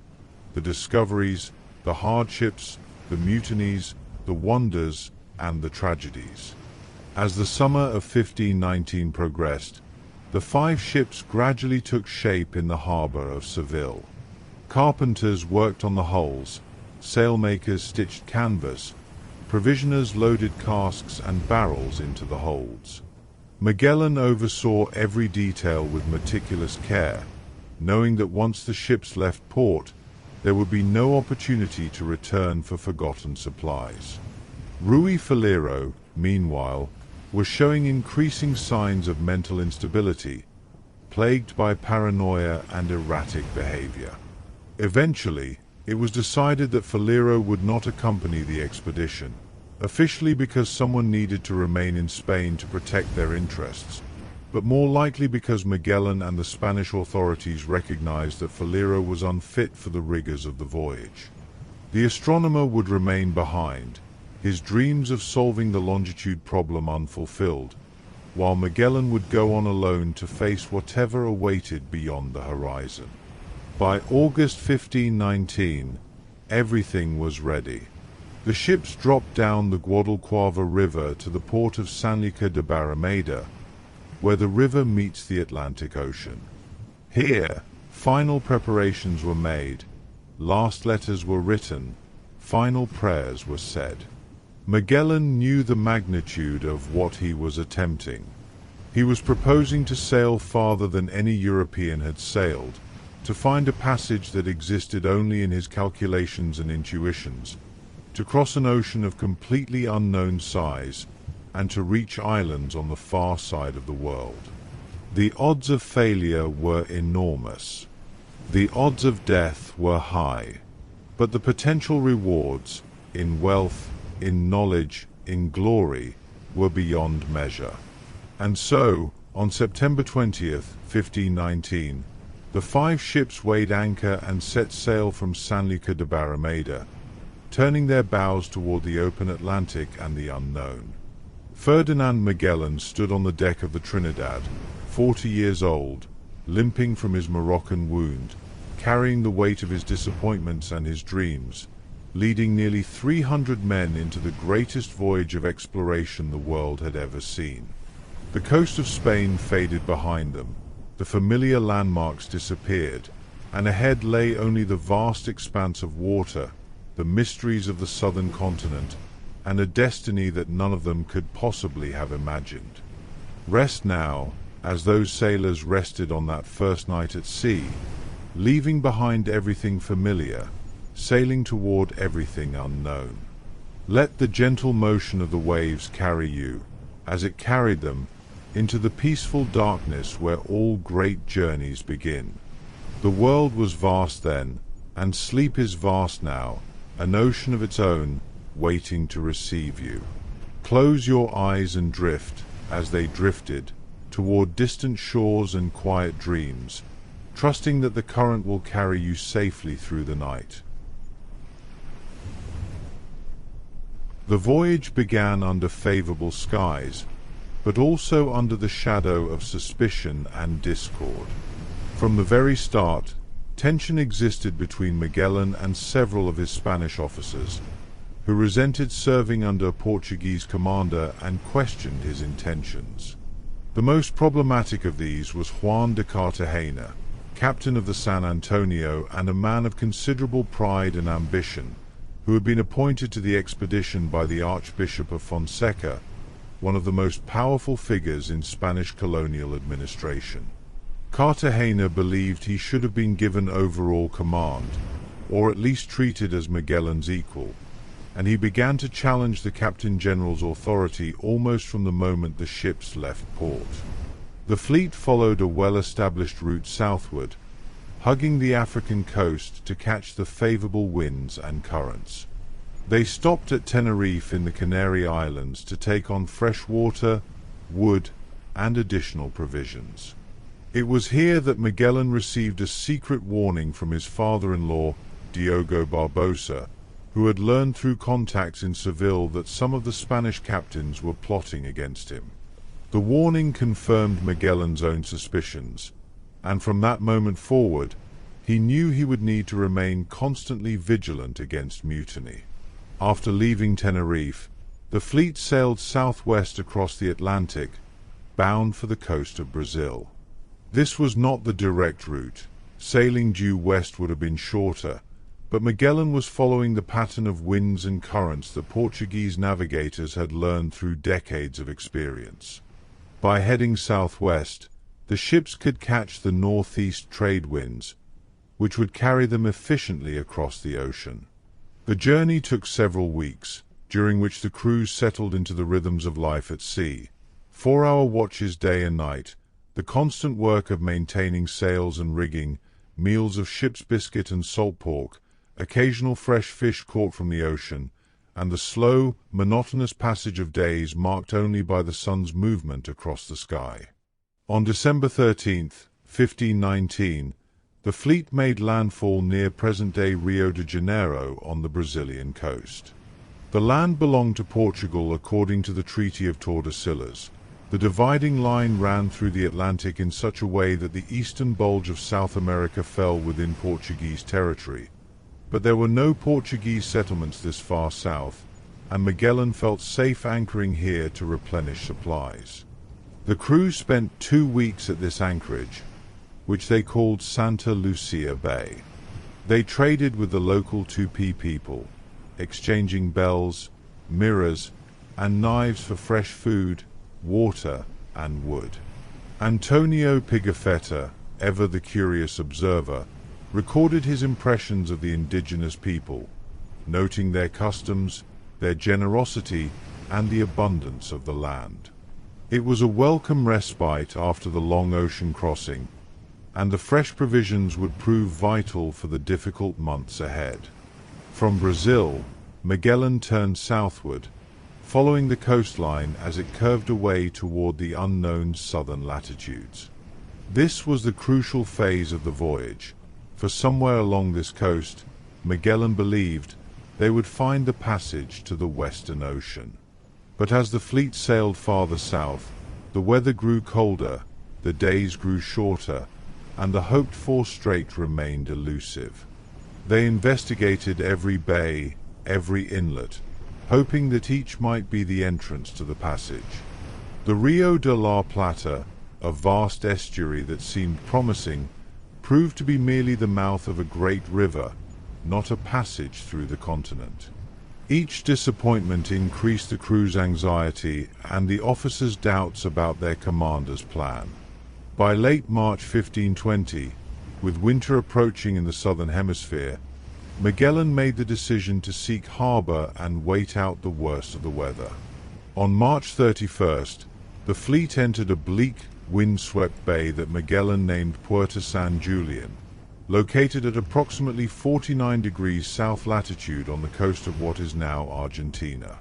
Speaker 1: the discoveries, the hardships, the mutinies, the wonders, and the tragedies. As the summer of 1519 progressed, the 5 ships gradually took shape in the harbor of Seville. Carpenters worked on the hulls, sailmakers stitched canvas, provisioners loaded casks and barrels into the holds. Magellan oversaw every detail with meticulous care, knowing that once the ships left port, there would be no opportunity to return for forgotten supplies. Rui Falero, meanwhile, was showing increasing signs of mental instability, plagued by paranoia and erratic behavior. Eventually, it was decided that Falero would not accompany the expedition, officially because someone needed to remain in Spain to protect their interests, but more likely because Magellan and the Spanish authorities recognized that Falero was unfit for the rigors of the voyage. The astronomer would remain behind, his dreams of solving the longitude problem unfulfilled, while Magellan would go on alone to face whatever awaited beyond the horizon. By August 1519, everything was ready. The ships dropped down the Guadalquivir River to the port of Sanlúcar de Barrameda, where the river meets the Atlantic Ocean. Here, final preparations were made, last letters were written, final prayers were said. Magellan knew the magnitude of what he was attempting. He was proposing to sail farther than any European had sailed, to find a passage that existed only in his calculations and intuitions, to cross an ocean of completely unknown size, and to reach islands on the far side of the world. The odds of failure were enormous. The odds of death were high, but the potential rewards, in wealth, in knowledge, in glory, were beyond measure. And so, on September 20th, 1519, the 5 ships weighed anchor and set sail from Sanlúcar de Barrameda, turning their bows toward the open Atlantic and the unknown. Ferdinand Magellan stood on the deck of the Trinidad, 40 years old, limping from his Moroccan wound, carrying the weight of his disappointments and his dreams, leading nearly 300 men into the greatest voyage of exploration the world had ever seen. The coast of Spain faded behind them, the familiar landmarks disappeared, and ahead lay only the vast expanse of water, the mysteries of the southern continent, and a destiny that none of them could possibly have imagined. Rest now, as those sailors rested on that first night at sea, leaving behind everything familiar, sailing toward everything unknown. Let the gentle motion of the waves carry you, as it carried them, into the peaceful darkness where all great journeys begin. The world was vast then, and sleep is vast now, an ocean of its own, waiting to receive you. Close your eyes and drift, as they drifted, toward distant shores and quiet dreams, trusting that the current will carry you safely through the night. The voyage began under favorable skies, but also under the shadow of suspicion and discord. From the very start, tension existed between Magellan and several of his Spanish officers, who resented serving under a Portuguese commander and questioned his intentions. The most problematic of these was Juan de Cartagena, captain of the San Antonio and a man of considerable pride and ambition, who had been appointed to the expedition by the Archbishop of Fonseca, one of the most powerful figures in Spanish colonial administration. Cartagena believed he should have been given overall command, or at least treated as Magellan's equal, and he began to challenge the Captain General's authority almost from the moment the ships left port. The fleet followed a well-established route southward, hugging the African coast to catch the favorable winds and currents. They stopped at Tenerife in the Canary Islands to take on fresh water, wood, and additional provisions. It was here that Magellan received a secret warning from his father-in-law, Diogo Barbosa, who had learned through contacts in Seville that some of the Spanish captains were plotting against him. The warning confirmed Magellan's own suspicions, and from that moment forward, he knew he would need to remain constantly vigilant against mutiny. After leaving Tenerife, the fleet sailed southwest across the Atlantic, bound for the coast of Brazil. This was not the direct route. Sailing due west would have been shorter, but Magellan was following the pattern of winds and currents that Portuguese navigators had learned through decades of experience. By heading southwest, the ships could catch the northeast trade winds, which would carry them efficiently across the ocean. The journey took several weeks, during which the crews settled into the rhythms of life at sea. 4-hour watches day and night, the constant work of maintaining sails and rigging, meals of ship's biscuit and salt pork, occasional fresh fish caught from the ocean, and the slow, monotonous passage of days marked only by the sun's movement across the sky. On December 13, 1519, the fleet made landfall near present-day Rio de Janeiro on the Brazilian coast. The land belonged to Portugal according to the Treaty of Tordesillas. The dividing line ran through the Atlantic in such a way that the eastern bulge of South America fell within Portuguese territory. But there were no Portuguese settlements this far south, and Magellan felt safe anchoring here to replenish supplies. The crew spent 2 weeks at this anchorage, which they called Santa Lucia Bay. They traded with the local Tupi people, exchanging bells, mirrors, and knives for fresh food, water, and wood. Antonio Pigafetta, ever the curious observer, recorded his impressions of the indigenous people, noting their customs, their generosity, and the abundance of the land. It was a welcome respite after the long ocean crossing, and the fresh provisions would prove vital for the difficult months ahead. From Brazil, Magellan turned southward, following the coastline as it curved away toward the unknown southern latitudes. This was the crucial phase of the voyage, for somewhere along this coast, Magellan believed, they would find the passage to the Western Ocean. But as the fleet sailed farther south, the weather grew colder, the days grew shorter, and the hoped-for strait remained elusive. They investigated every bay, every inlet, hoping that each might be the entrance to the passage. The Rio de la Plata, a vast estuary that seemed promising, proved to be merely the mouth of a great river, not a passage through the continent. Each disappointment increased the crew's anxiety and the officers' doubts about their commander's plan. By late March 1520, with winter approaching in the southern hemisphere, Magellan made the decision to seek harbor and wait out the worst of the weather. On March 31st, the fleet entered a bleak, wind-swept bay that Magellan named Puerto San Julian, located at approximately 49 degrees south latitude on the coast of what is now Argentina.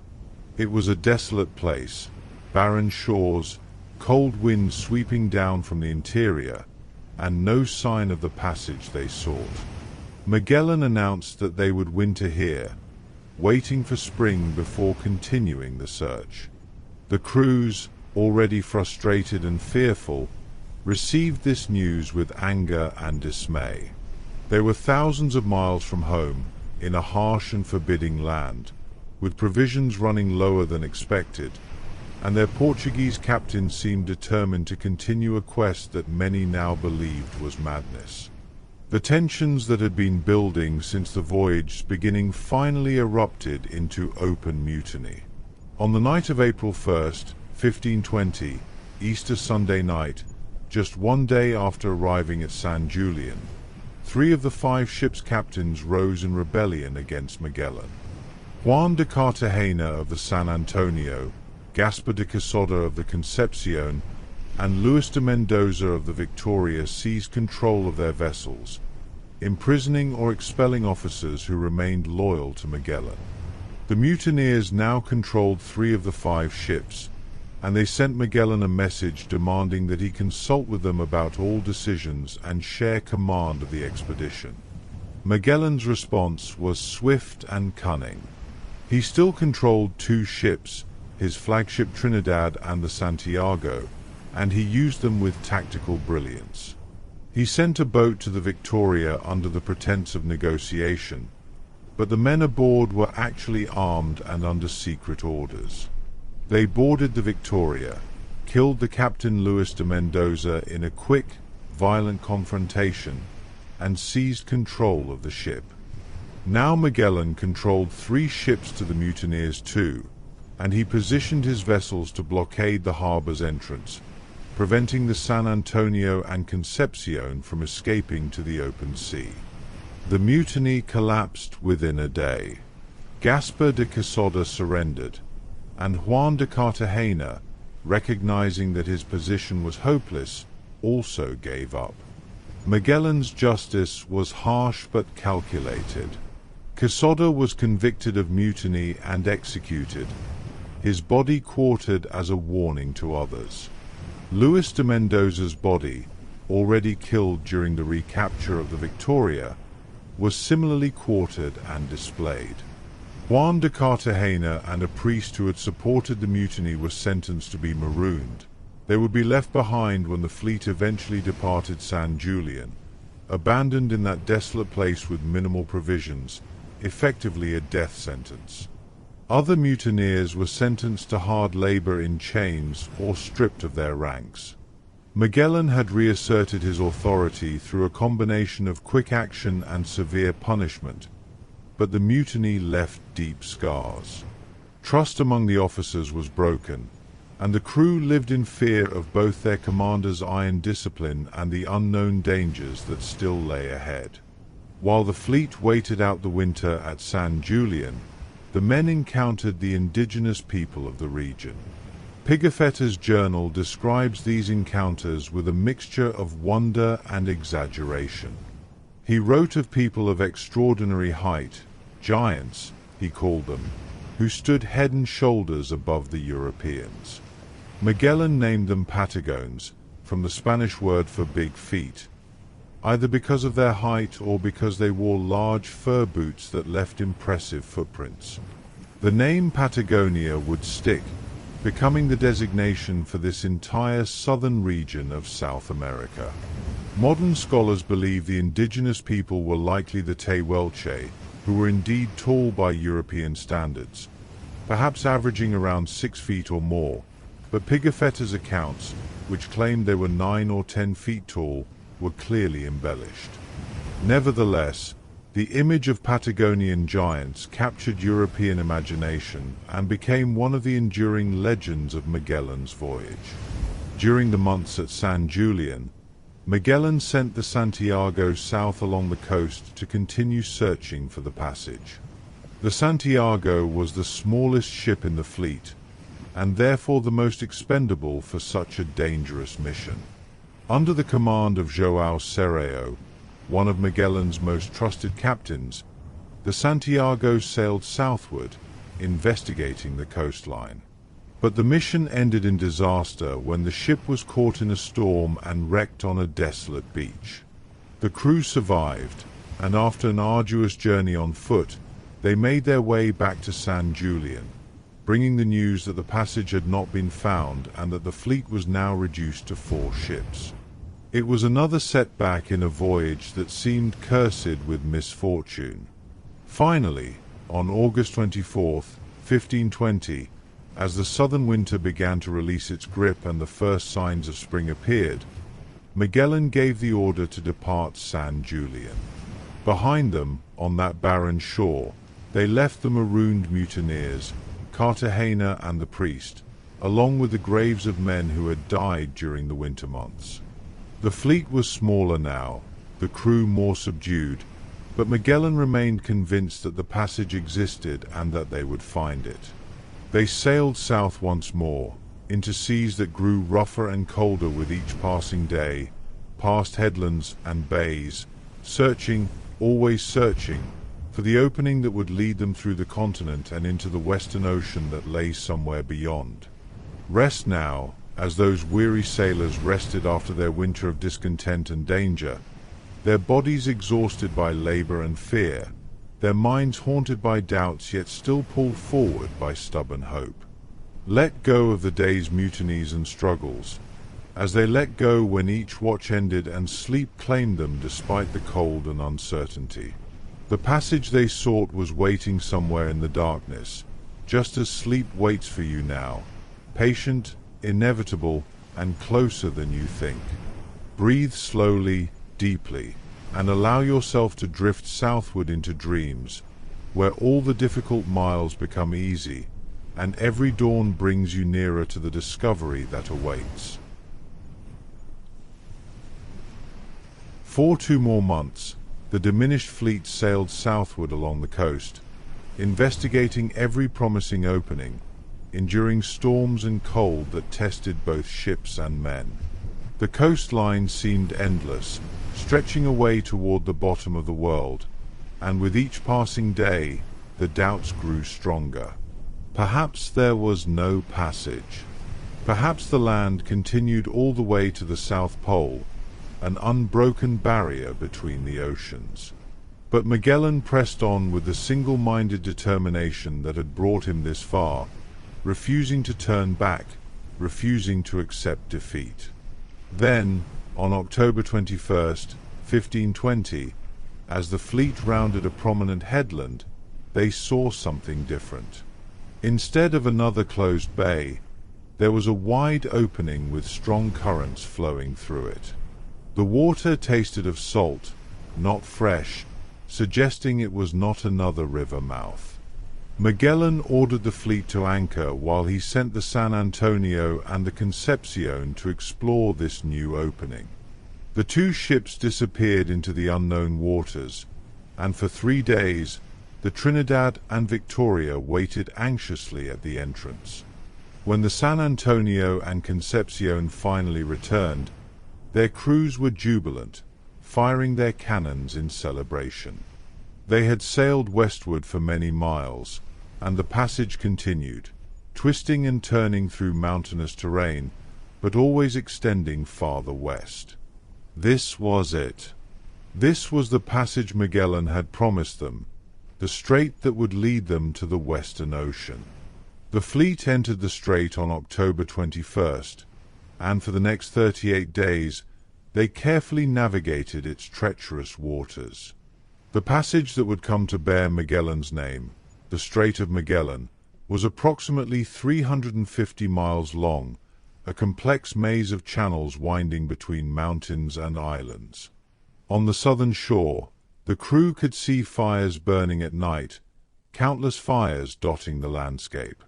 Speaker 1: It was a desolate place, barren shores, cold winds sweeping down from the interior, and no sign of the passage they sought. Magellan announced that they would winter here, waiting for spring before continuing the search. The crews, already frustrated and fearful, received this news with anger and dismay. They were thousands of miles from home, in a harsh and forbidding land, with provisions running lower than expected, and their Portuguese captain seemed determined to continue a quest that many now believed was madness. The tensions that had been building since the voyage's beginning finally erupted into open mutiny. On the night of April 1st, 1520, Easter Sunday night, just 1 day after arriving at San Julian, 3 of the 5 ship's captains rose in rebellion against Magellan. Juan de Cartagena of the San Antonio, Gaspar de Quesada of the Concepcion, and Luis de Mendoza of the Victoria seized control of their vessels, imprisoning or expelling officers who remained loyal to Magellan. The mutineers now controlled 3 of the 5 ships, and they sent Magellan a message demanding that he consult with them about all decisions and share command of the expedition. Magellan's response was swift and cunning. He still controlled 2 ships, his flagship Trinidad and the Santiago, and he used them with tactical brilliance. He sent a boat to the Victoria under the pretense of negotiation, but the men aboard were actually armed and under secret orders. They boarded the Victoria, killed the captain Luis de Mendoza in a quick, violent confrontation, and seized control of the ship. Now Magellan controlled 3 ships to the mutineers' 2, and he positioned his vessels to blockade the harbor's entrance, preventing the San Antonio and Concepcion from escaping to the open sea. The mutiny collapsed within a day. Gaspar de Quesada surrendered, and Juan de Cartagena, recognizing that his position was hopeless, also gave up. Magellan's justice was harsh but calculated. Quesada was convicted of mutiny and executed, his body quartered as a warning to others. Luis de Mendoza's body, already killed during the recapture of the Victoria, was similarly quartered and displayed. Juan de Cartagena and a priest who had supported the mutiny were sentenced to be marooned. They would be left behind when the fleet eventually departed San Julian, abandoned in that desolate place with minimal provisions, effectively a death sentence. Other mutineers were sentenced to hard labor in chains or stripped of their ranks. Magellan had reasserted his authority through a combination of quick action and severe punishment, but the mutiny left deep scars. Trust among the officers was broken, and the crew lived in fear of both their commander's iron discipline and the unknown dangers that still lay ahead. While the fleet waited out the winter at San Julian, the men encountered the indigenous people of the region. Pigafetta's journal describes these encounters with a mixture of wonder and exaggeration. He wrote of people of extraordinary height, giants, he called them, who stood head and shoulders above the Europeans. Magellan named them Patagones, from the Spanish word for big feet, either because of their height or because they wore large fur boots that left impressive footprints. The name Patagonia would stick, becoming the designation for this entire southern region of South America. Modern scholars believe the indigenous people were likely the Tehuelche, who were indeed tall by European standards, perhaps averaging around 6 feet or more, but Pigafetta's accounts, which claimed they were 9 or 10 feet tall, were clearly embellished. Nevertheless, the image of Patagonian giants captured European imagination and became one of the enduring legends of Magellan's voyage. During the months at San Julian, Magellan sent the Santiago south along the coast to continue searching for the passage. The Santiago was the smallest ship in the fleet, and therefore the most expendable for such a dangerous mission. Under the command of João Serrao, one of Magellan's most trusted captains, the Santiago sailed southward, investigating the coastline. But the mission ended in disaster when the ship was caught in a storm and wrecked on a desolate beach. The crew survived, and after an arduous journey on foot, they made their way back to San Julian, bringing the news that the passage had not been found and that the fleet was now reduced to 4 ships. It was another setback in a voyage that seemed cursed with misfortune. Finally, on August 24, 1520, as the southern winter began to release its grip and the first signs of spring appeared, Magellan gave the order to depart San Julian. Behind them, on that barren shore, they left the marooned mutineers, Cartagena and the priest, along with the graves of men who had died during the winter months. The fleet was smaller now, the crew more subdued, but Magellan remained convinced that the passage existed and that they would find it. They sailed south once more, into seas that grew rougher and colder with each passing day, past headlands and bays, searching, always searching, for the opening that would lead them through the continent and into the Western Ocean that lay somewhere beyond. Rest now, as those weary sailors rested after their winter of discontent and danger, their bodies exhausted by labor and fear, their minds haunted by doubts yet still pulled forward by stubborn hope. Let go of the day's mutinies and struggles, as they let go when each watch ended and sleep claimed them despite the cold and uncertainty. The passage they sought was waiting somewhere in the darkness, just as sleep waits for you now, patient, inevitable, and closer than you think. Breathe slowly, deeply, and allow yourself to drift southward into dreams, where all the difficult miles become easy, and every dawn brings you nearer to the discovery that awaits. For 2 more months, the diminished fleet sailed southward along the coast, investigating every promising opening, enduring storms and cold that tested both ships and men. The coastline seemed endless, stretching away toward the bottom of the world, and with each passing day, the doubts grew stronger. Perhaps there was no passage. Perhaps the land continued all the way to the South Pole, an unbroken barrier between the oceans. But Magellan pressed on with the single-minded determination that had brought him this far, refusing to turn back, refusing to accept defeat. Then, on October 21st, 1520, as the fleet rounded a prominent headland, they saw something different. Instead of another closed bay, there was a wide opening with strong currents flowing through it. The water tasted of salt, not fresh, suggesting it was not another river mouth. Magellan ordered the fleet to anchor while he sent the San Antonio and the Concepcion to explore this new opening. The two ships disappeared into the unknown waters, and for 3 days, the Trinidad and Victoria waited anxiously at the entrance. When the San Antonio and Concepcion finally returned, their crews were jubilant, firing their cannons in celebration. They had sailed westward for many miles, and the passage continued, twisting and turning through mountainous terrain, but always extending farther west. This was it. This was the passage Magellan had promised them, the strait that would lead them to the Western Ocean. The fleet entered the strait on October 21st, and for the next 38 days they carefully navigated its treacherous waters. The passage that would come to bear Magellan's name, the Strait of Magellan, was approximately 350 miles long, a complex maze of channels winding between mountains and islands. On the southern shore, the crew could see fires burning at night, countless fires dotting the landscape.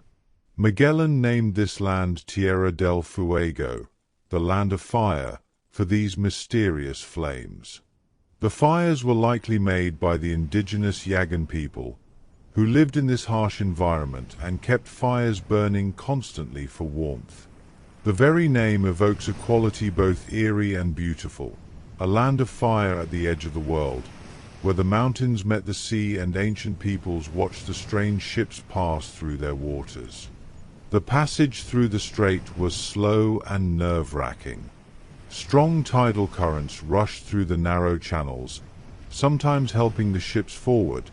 Speaker 1: Magellan named this land Tierra del Fuego, the land of fire, for these mysterious flames. The fires were likely made by the indigenous Yagan people, who lived in this harsh environment and kept fires burning constantly for warmth. The very name evokes a quality both eerie and beautiful, a land of fire at the edge of the world, where the mountains met the sea and ancient peoples watched the strange ships pass through their waters. The passage through the strait was slow and nerve-wracking. Strong tidal currents rushed through the narrow channels, sometimes helping the ships forward,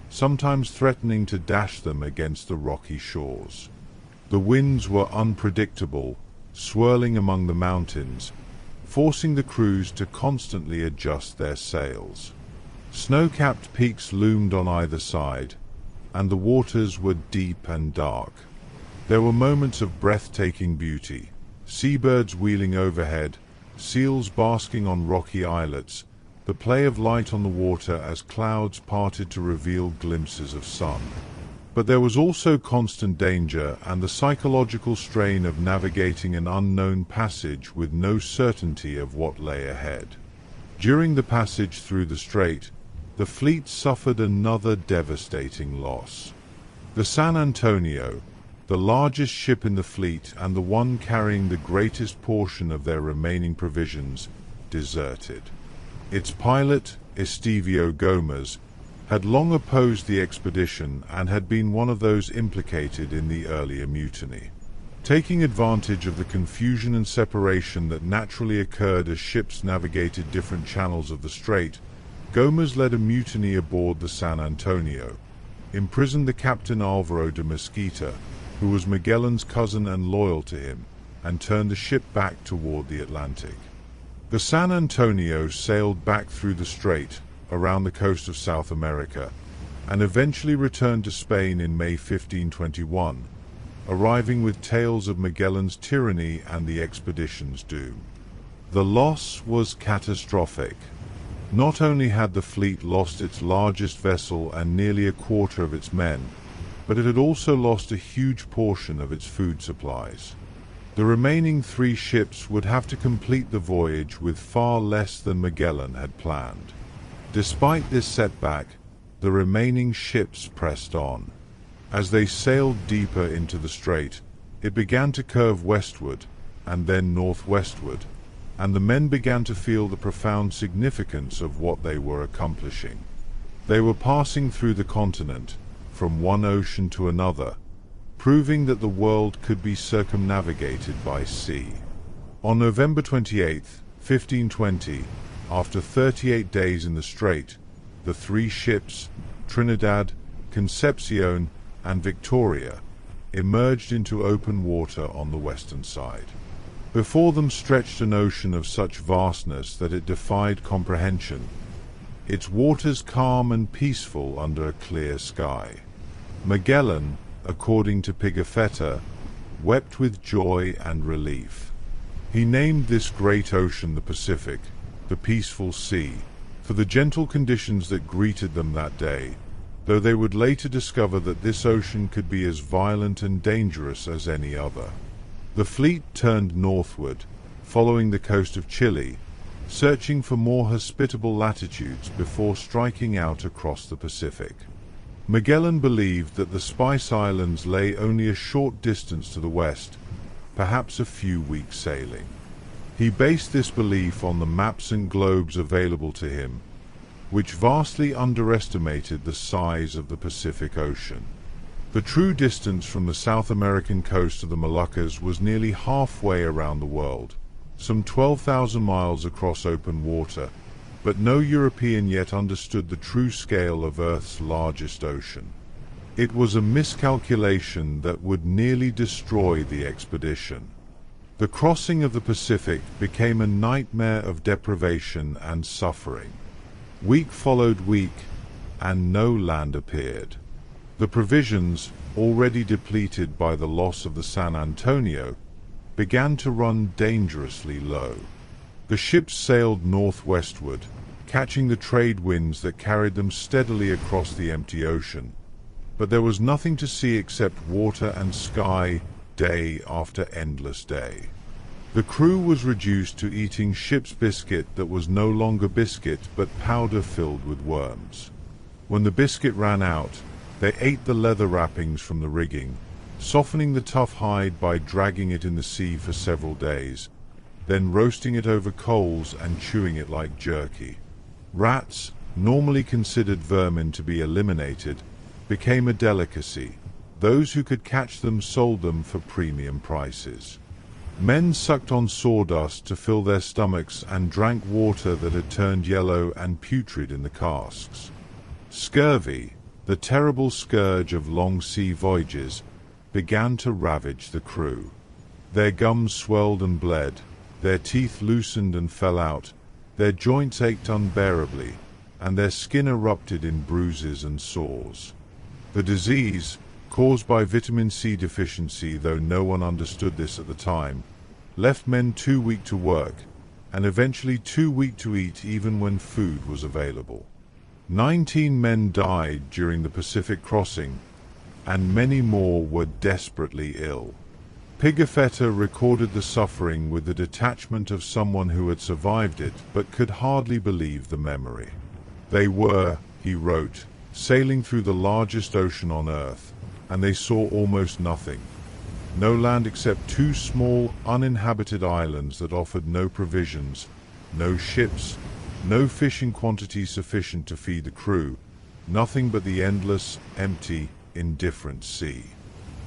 Speaker 1: sometimes threatening to dash them against the rocky shores. The winds were unpredictable, swirling among the mountains, forcing the crews to constantly adjust their sails. Snow-capped peaks loomed on either side, and the waters were deep and dark. There were moments of breathtaking beauty, seabirds wheeling overhead, seals basking on rocky islets, the play of light on the water as clouds parted to reveal glimpses of sun. But there was also constant danger and the psychological strain of navigating an unknown passage with no certainty of what lay ahead. During the passage through the strait, the fleet suffered another devastating loss. The San Antonio, the largest ship in the fleet and the one carrying the greatest portion of their remaining provisions, deserted. Its pilot, Estevio Gomez, had long opposed the expedition and had been one of those implicated in the earlier mutiny. Taking advantage of the confusion and separation that naturally occurred as ships navigated different channels of the strait, Gomez led a mutiny aboard the San Antonio, imprisoned the captain Alvaro de Mesquita, who was Magellan's cousin and loyal to him, and turned the ship back toward the Atlantic. The San Antonio sailed back through the strait, around the coast of South America, and eventually returned to Spain in May 1521, arriving with tales of Magellan's tyranny and the expedition's doom. The loss was catastrophic. Not only had the fleet lost its largest vessel and nearly a quarter of its men, but it had also lost a huge portion of its food supplies. The remaining 3 ships would have to complete the voyage with far less than Magellan had planned. Despite this setback, the remaining ships pressed on. As they sailed deeper into the strait, it began to curve westward and then northwestward, and the men began to feel the profound significance of what they were accomplishing. They were passing through the continent, from one ocean to another, proving that the world could be circumnavigated by sea. On November 28, 1520, after 38 days in the strait, the three ships, Trinidad, Concepcion, and Victoria, emerged into open water on the western side. Before them stretched an ocean of such vastness that it defied comprehension, its waters calm and peaceful under a clear sky. Magellan, according to Pigafetta, wept with joy and relief. He named this great ocean the Pacific, the peaceful sea, for the gentle conditions that greeted them that day, though they would later discover that this ocean could be as violent and dangerous as any other. The fleet turned northward, following the coast of Chile, searching for more hospitable latitudes before striking out across the Pacific. Magellan believed that the Spice Islands lay only a short distance to the west, perhaps a few weeks' sailing. He based this belief on the maps and globes available to him, which vastly underestimated the size of the Pacific Ocean. The true distance from the South American coast to the Moluccas was nearly halfway around the world, some 12,000 miles across open water, but no European yet understood the true scale of Earth's largest ocean. It was a miscalculation that would nearly destroy the expedition. The crossing of the Pacific became a nightmare of deprivation and suffering. Week followed week, and no land appeared. The provisions, already depleted by the loss of the San Antonio, began to run dangerously low. The ships sailed northwestward, catching the trade winds that carried them steadily across the empty ocean. But there was nothing to see except water and sky, day after endless day. The crew was reduced to eating ship's biscuit that was no longer biscuit but powder filled with worms. When the biscuit ran out, they ate the leather wrappings from the rigging, softening the tough hide by dragging it in the sea for several days, then roasting it over coals and chewing it like jerky. Rats, normally considered vermin to be eliminated, became a delicacy. Those who could catch them sold them for premium prices. Men sucked on sawdust to fill their stomachs and drank water that had turned yellow and putrid in the casks. Scurvy, the terrible scourge of long sea voyages, began to ravage the crew. Their gums swelled and bled, their teeth loosened and fell out, their joints ached unbearably, and their skin erupted in bruises and sores. The disease, caused by vitamin C deficiency, though no one understood this at the time, left men too weak to work, and eventually too weak to eat even when food was available. 19 men died during the Pacific crossing, and many more were desperately ill. Pigafetta recorded the suffering with the detachment of someone who had survived it but could hardly believe the memory. They were, he wrote, sailing through the largest ocean on Earth, and they saw almost nothing. No land except two small, uninhabited islands that offered no provisions, no ships, no fish in quantity sufficient to feed the crew, nothing but the endless, empty, indifferent sea.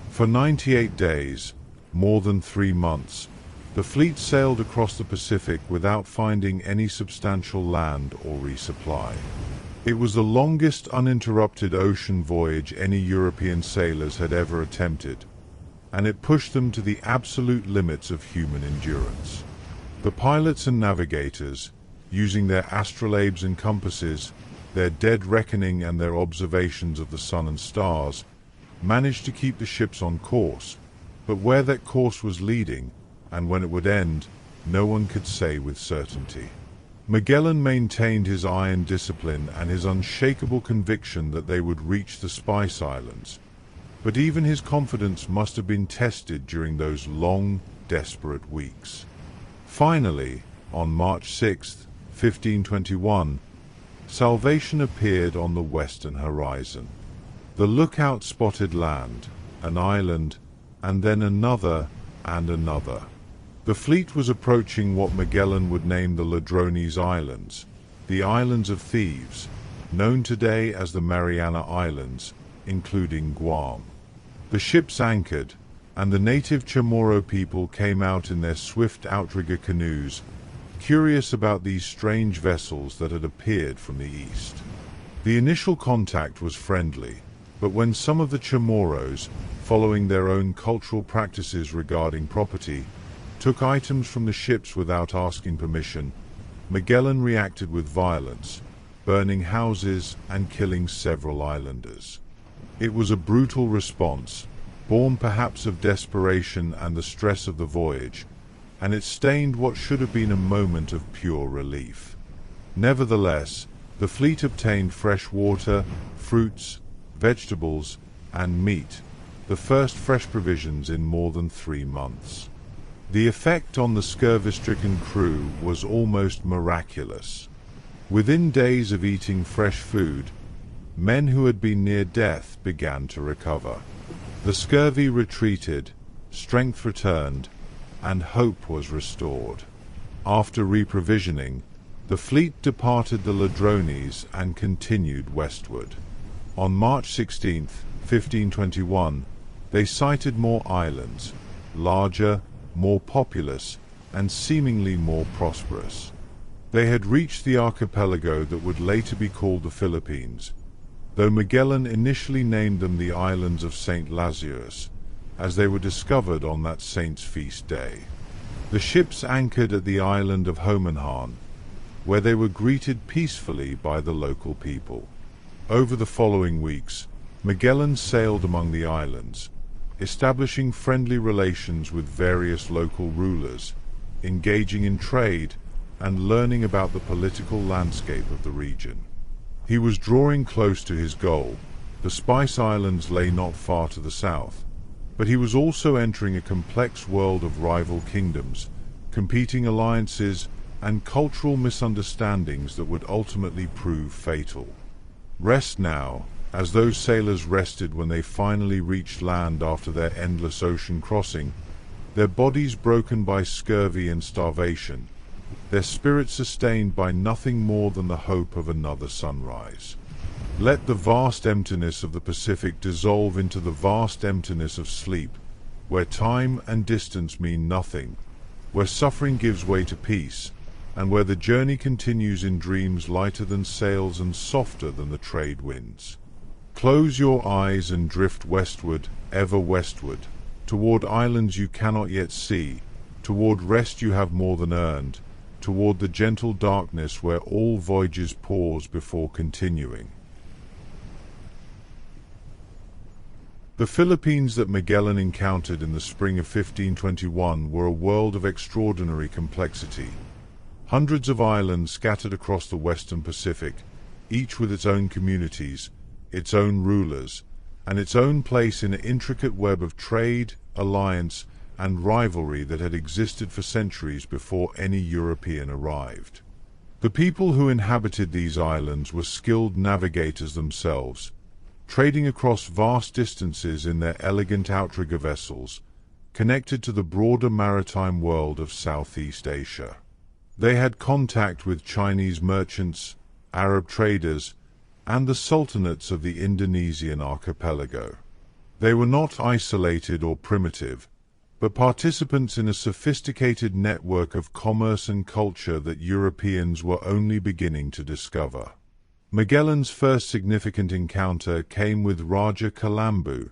Speaker 1: For 98 days, more than 3 months, the fleet sailed across the Pacific without finding any substantial land or resupply. It was the longest uninterrupted ocean voyage any European sailors had ever attempted, and it pushed them to the absolute limits of human endurance. The pilots and navigators, using their astrolabes and compasses, their dead reckoning and their observations of the sun and stars, managed to keep the ships on course, but where that course was leading, and when it would end, no one could say with certainty. Magellan maintained his iron discipline and his unshakable conviction that they would reach the Spice Islands, but even his confidence must have been tested during those long, desperate weeks. Finally, on March 6, 1521, salvation appeared on the western horizon. The lookout spotted land, an island, and then another and another. The fleet was approaching what Magellan would name the Ladrones Islands, the Islands of Thieves, known today as the Mariana Islands, including Guam. The ships anchored, and the native Chamorro people came out in their swift outrigger canoes, curious about these strange vessels that had appeared from the east. The initial contact was friendly, but when some of the Chamorros, following their own cultural practices regarding property, took items from the ships without asking permission, Magellan reacted with violence, burning houses and killing several islanders. It was a brutal response, born perhaps of desperation and the stress of the voyage, and it stained what should have been a moment of pure relief. Nevertheless, the fleet obtained fresh water, fruits, vegetables, and meat, the first fresh provisions in more than 3 months. The effect on the scurvy-stricken crew was almost miraculous. Within days of eating fresh food, men who had been near death began to recover. The scurvy retreated, strength returned, and hope was restored. After reprovisioning, the fleet departed the Ladrones and continued westward. On March 16, 1521, they sighted more islands, larger, more populous, and seemingly more prosperous. They had reached the archipelago that would later be called the Philippines, though Magellan initially named them the Islands of St. Lazarus, as they were discovered on that saint's feast day. The ships anchored at the island of Homenhan, where they were greeted peacefully by the local people. Over the following weeks, Magellan sailed among the islands, establishing friendly relations with various local rulers, engaging in trade, and learning about the political landscape of the region. He was drawing close to his goal. The Spice Islands lay not far to the south, but he was also entering a complex world of rival kingdoms, competing alliances, and cultural misunderstandings that would ultimately prove fatal. Rest now, as those sailors rested when they finally reached land after their endless ocean crossing, their bodies broken by scurvy and starvation, their spirits sustained by nothing more than the hope of another sunrise. Let the vast emptiness of the Pacific dissolve into the vast emptiness of sleep, where time and distance mean nothing, where suffering gives way to peace, and where the journey continues in dreams lighter than sails and softer than the trade winds. Close your eyes and drift westward, ever westward, toward islands you cannot yet see, toward rest you have more than earned, toward the gentle darkness where all voyages pause before continuing. The Philippines that Magellan encountered in the spring of 1521 were a world of extraordinary complexity. Hundreds of islands scattered across the western Pacific, each with its own communities, its own rulers, and its own place in an intricate web of trade, alliance, and rivalry that had existed for centuries before any European arrived. The people who inhabited these islands were skilled navigators themselves, trading across vast distances in their elegant outrigger vessels, connected to the broader maritime world of Southeast Asia. They had contact with Chinese merchants, Arab traders, and the sultanates of the Indonesian archipelago. They were not isolated or primitive, but participants in a sophisticated network of commerce and culture that Europeans were only beginning to discover. Magellan's first significant encounter came with Raja Kalambu,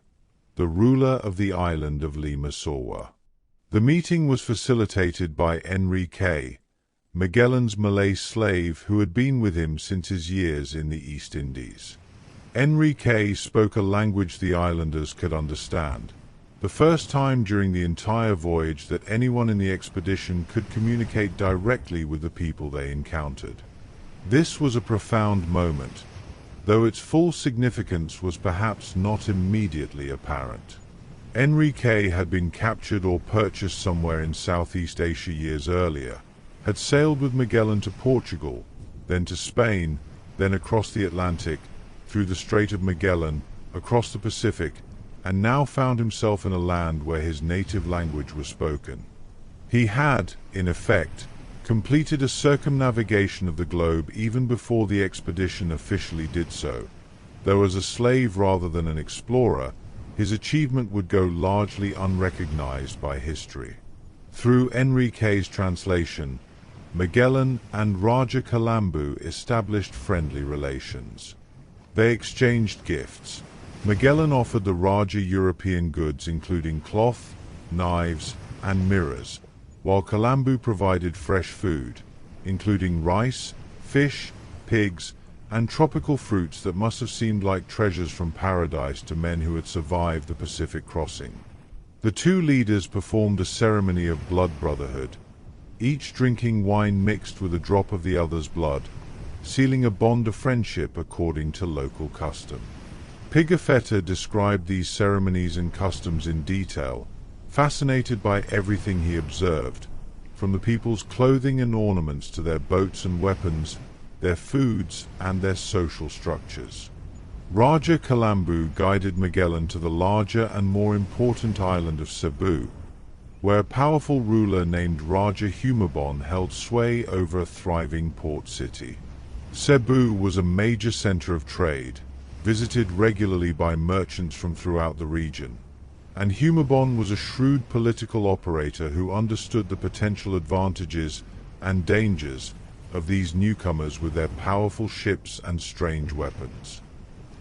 Speaker 1: the ruler of the island of Limasawa. The meeting was facilitated by Enrique, Magellan's Malay slave who had been with him since his years in the East Indies. Enrique spoke a language the islanders could understand, the first time during the entire voyage that anyone in the expedition could communicate directly with the people they encountered. This was a profound moment, though its full significance was perhaps not immediately apparent. Enrique had been captured or purchased somewhere in Southeast Asia years earlier, had sailed with Magellan to Portugal, then to Spain, then across the Atlantic, through the Strait of Magellan, across the Pacific, and now found himself in a land where his native language was spoken. He had, in effect, completed a circumnavigation of the globe even before the expedition officially did so, though as a slave rather than an explorer, his achievement would go largely unrecognized by history. Through Enrique's translation, Magellan and Raja Colombo established friendly relations. They exchanged gifts. Magellan offered the Raja European goods including cloth, knives, and mirrors, while Colombo provided fresh food, including rice, fish, pigs, and tropical fruits that must have seemed like treasures from paradise to men who had survived the Pacific crossing. The two leaders performed a ceremony of blood brotherhood, each drinking wine mixed with a drop of the other's blood, sealing a bond of friendship according to local custom. Pigafetta described these ceremonies and customs in detail, fascinated by everything he observed, from the people's clothing and ornaments to their boats and weapons, their foods, and their social structures. Raja Colombo guided Magellan to the larger and more important island of Cebu, where a powerful ruler named Raja Humabon held sway over a thriving port city. Cebu was a major center of trade, visited regularly by merchants from throughout the region, and Humabon was a shrewd political operator who understood the potential advantages and dangers of these newcomers with their powerful ships and strange weapons.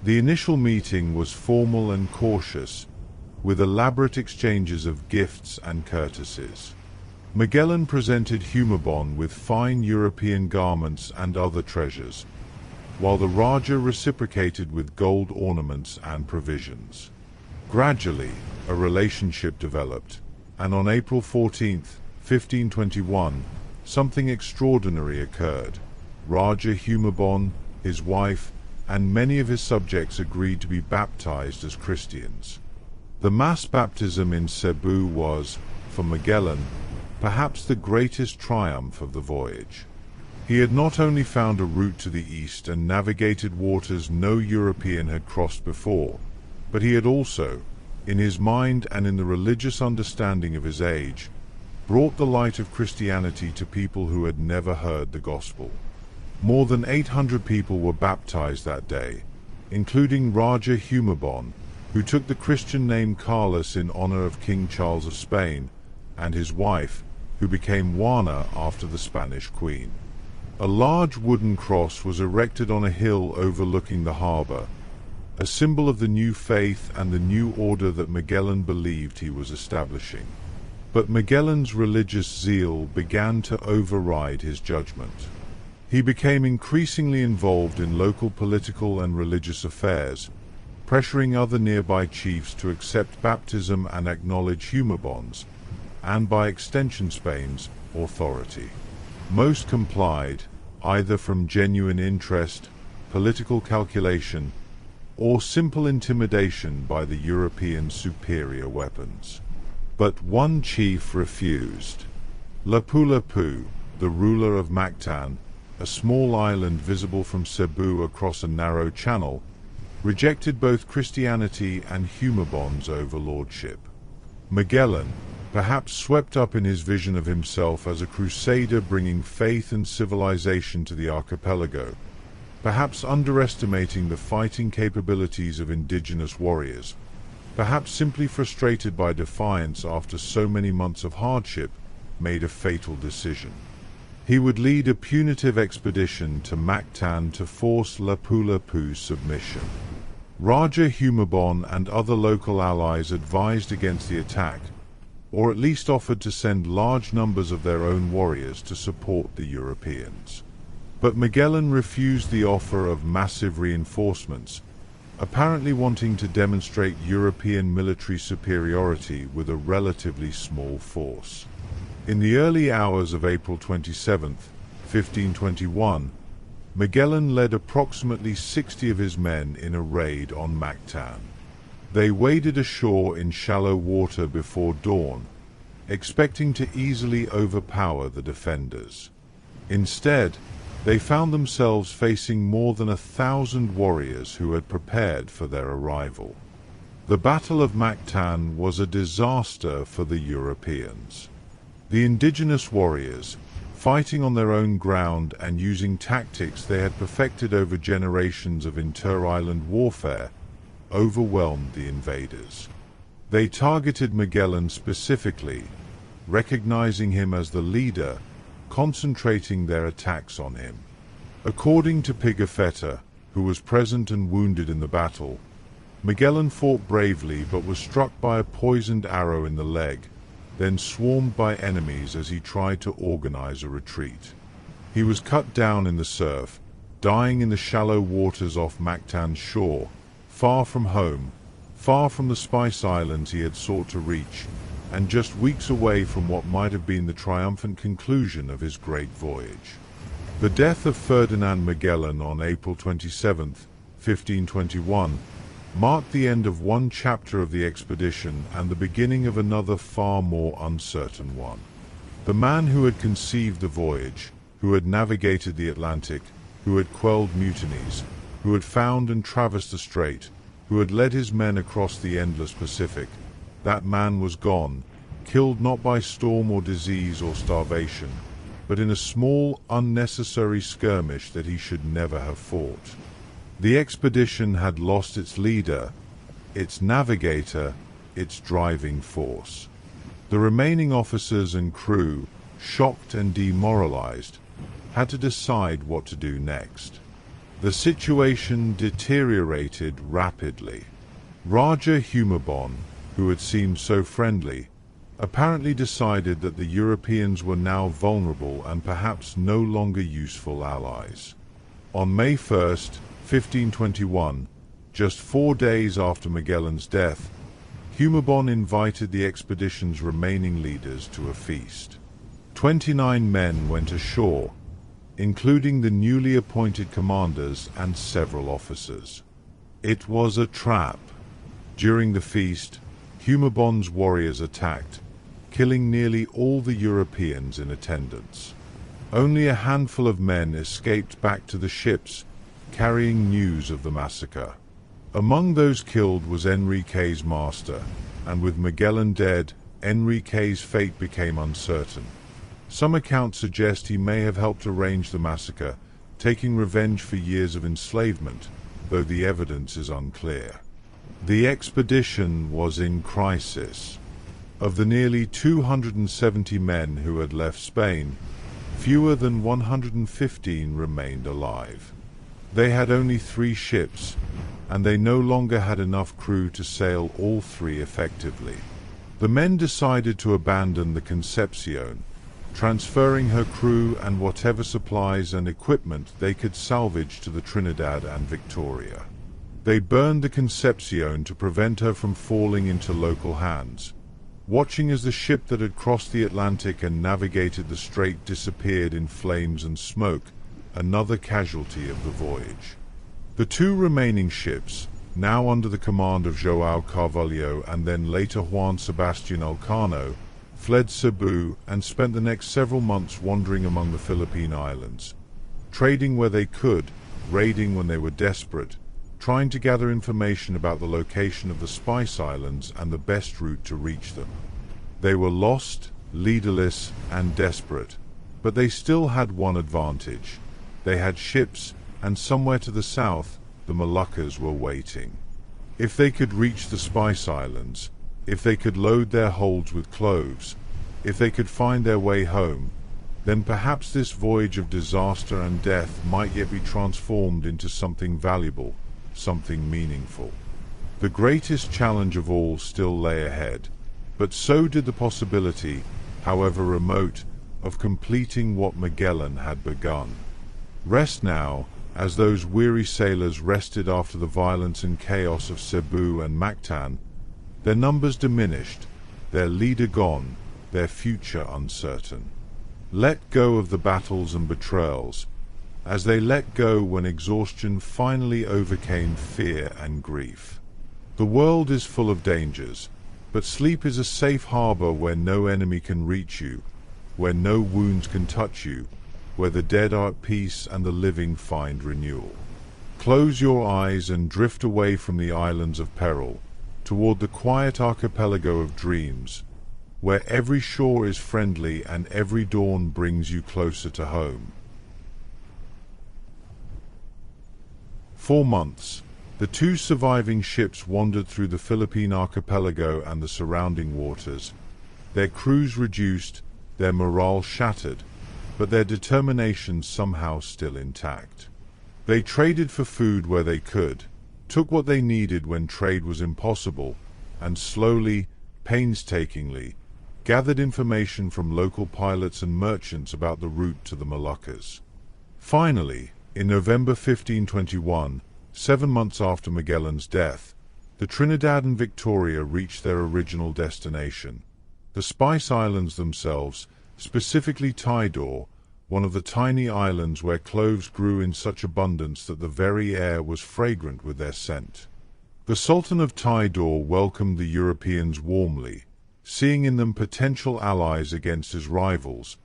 Speaker 1: The initial meeting was formal and cautious, with elaborate exchanges of gifts and courtesies. Magellan presented Humabon with fine European garments and other treasures, while the Raja reciprocated with gold ornaments and provisions. Gradually, a relationship developed, and on April 14, 1521, something extraordinary occurred. Raja Humabon, his wife, and many of his subjects agreed to be baptized as Christians. The mass baptism in Cebu was, for Magellan, perhaps the greatest triumph of the voyage. He had not only found a route to the east and navigated waters no European had crossed before, but he had also, in his mind and in the religious understanding of his age, brought the light of Christianity to people who had never heard the gospel. More than 800 people were baptized that day, including Raja Humabon, who took the Christian name Carlos in honor of King Charles of Spain, and his wife, who became Juana after the Spanish Queen. A large wooden cross was erected on a hill overlooking the harbor, a symbol of the new faith and the new order that Magellan believed he was establishing. But Magellan's religious zeal began to override his judgment. He became increasingly involved in local political and religious affairs, pressuring other nearby chiefs to accept baptism and acknowledge Humabon's, and by extension Spain's, authority. Most complied, either from genuine interest, political calculation, or simple intimidation by the Europeans' superior weapons. But one chief refused. Lapu-Lapu, the ruler of Mactan, a small island visible from Cebu across a narrow channel, rejected both Christianity and Humabon's overlordship. Magellan, perhaps swept up in his vision of himself as a crusader bringing faith and civilization to the archipelago, perhaps underestimating the fighting capabilities of indigenous warriors, perhaps simply frustrated by defiance after so many months of hardship, made a fatal decision. He would lead a punitive expedition to Mactan to force Lapu-Lapu's submission. Raja Humabon and other local allies advised against the attack, or at least offered to send large numbers of their own warriors to support the Europeans. But Magellan refused the offer of massive reinforcements, apparently wanting to demonstrate European military superiority with a relatively small force. In the early hours of April 27, 1521, Magellan led approximately 60 of his men in a raid on Mactan. They waded ashore in shallow water before dawn, expecting to easily overpower the defenders. Instead, They found themselves facing more than 1,000 warriors who had prepared for their arrival. The Battle of Mactan was a disaster for the Europeans. The indigenous warriors, fighting on their own ground and using tactics they had perfected over generations of inter-island warfare, overwhelmed the invaders. They targeted Magellan specifically, recognizing him as the leader, concentrating their attacks on him. According to Pigafetta, who was present and wounded in the battle, Magellan fought bravely but was struck by a poisoned arrow in the leg, then swarmed by enemies as he tried to organize a retreat. He was cut down in the surf, dying in the shallow waters off Mactan's shore, far from home, far from the Spice Islands he had sought to reach, and just weeks away from what might have been the triumphant conclusion of his great voyage. The death of Ferdinand Magellan on April 27, 1521, marked the end of one chapter of the expedition and the beginning of another far more uncertain one. The man who had conceived the voyage, who had navigated the Atlantic, who had quelled mutinies, who had found and traversed the strait, who had led his men across the endless Pacific, that man was gone, killed not by storm or disease or starvation, but in a small, unnecessary skirmish that he should never have fought. The expedition had lost its leader, its navigator, its driving force. The remaining officers and crew, shocked and demoralized, had to decide what to do next. The situation deteriorated rapidly. Raja Humabon, who had seemed so friendly, apparently decided that the Europeans were now vulnerable and perhaps no longer useful allies. On May 1st, 1521, just 4 days after Magellan's death, Humabon invited the expedition's remaining leaders to a feast. 29 men went ashore, including the newly appointed commanders and several officers. It was a trap. During the feast, Humabon's warriors attacked, killing nearly all the Europeans in attendance. Only a handful of men escaped back to the ships, carrying news of the massacre. Among those killed was Enrique's master, and with Magellan dead, Enrique's fate became uncertain. Some accounts suggest he may have helped arrange the massacre, taking revenge for years of enslavement, though the evidence is unclear. The expedition was in crisis. Of the nearly 270 men who had left Spain, fewer than 115 remained alive. They had only 3 ships, and they no longer had enough crew to sail all 3 effectively. The men decided to abandon the Concepcion, transferring her crew and whatever supplies and equipment they could salvage to the Trinidad and Victoria. They burned the Concepcion to prevent her from falling into local hands, watching as the ship that had crossed the Atlantic and navigated the strait disappeared in flames and smoke, another casualty of the voyage. The 2 remaining ships, now under the command of João Carvalho and then later Juan Sebastián Elcano, fled Cebu and spent the next several months wandering among the Philippine Islands, trading where they could, raiding when they were desperate, trying to gather information about the location of the Spice Islands and the best route to reach them. They were lost, leaderless, and desperate, but they still had one advantage. They had ships, and somewhere to the south, the Moluccas were waiting. If they could reach the Spice Islands, if they could load their holds with cloves, if they could find their way home, then perhaps this voyage of disaster and death might yet be transformed into something valuable, something meaningful. The greatest challenge of all still lay ahead, but so did the possibility, however remote, of completing what Magellan had begun. Rest now, as those weary sailors rested after the violence and chaos of Cebu and Mactan, their numbers diminished, their leader gone, their future uncertain. Let go of the battles and betrayals, as they let go when exhaustion finally overcame fear and grief. The world is full of dangers, but sleep is a safe harbor where no enemy can reach you, where no wounds can touch you, where the dead are at peace and the living find renewal. Close your eyes and drift away from the islands of peril, toward the quiet archipelago of dreams, where every shore is friendly and every dawn brings you closer to home. 4 months, the 2 surviving ships wandered through the Philippine archipelago and the surrounding waters, their crews reduced, their morale shattered, but their determination somehow still intact. They traded for food where they could, took what they needed when trade was impossible, and slowly, painstakingly, gathered information from local pilots and merchants about the route to the Moluccas. Finally, in November 1521, 7 months after Magellan's death, the Trinidad and Victoria reached their original destination, the Spice Islands themselves, specifically Tidor, one of the tiny islands where cloves grew in such abundance that the very air was fragrant with their scent. The Sultan of Tidor welcomed the Europeans warmly, seeing in them potential allies against his rivals,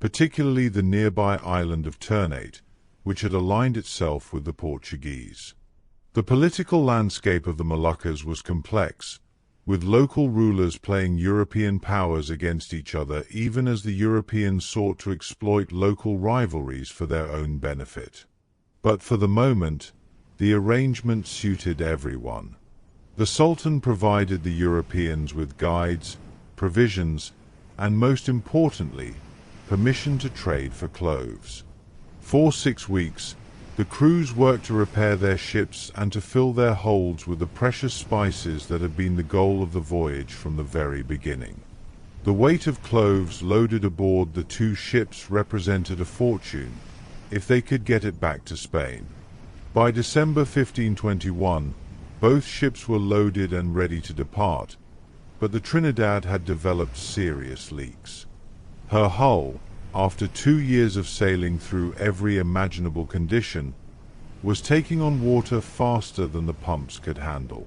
Speaker 1: particularly the nearby island of Ternate, which had aligned itself with the Portuguese. The political landscape of the Moluccas was complex, with local rulers playing European powers against each other even as the Europeans sought to exploit local rivalries for their own benefit. But for the moment, the arrangement suited everyone. The Sultan provided the Europeans with guides, provisions, and most importantly, permission to trade for cloves. For 6 weeks, the crews worked to repair their ships and to fill their holds with the precious spices that had been the goal of the voyage from the very beginning. The weight of cloves loaded aboard the 2 ships represented a fortune, if they could get it back to Spain. By December 1521, both ships were loaded and ready to depart, but the Trinidad had developed serious leaks. Her hull, after 2 years of sailing through every imaginable condition, was taking on water faster than the pumps could handle.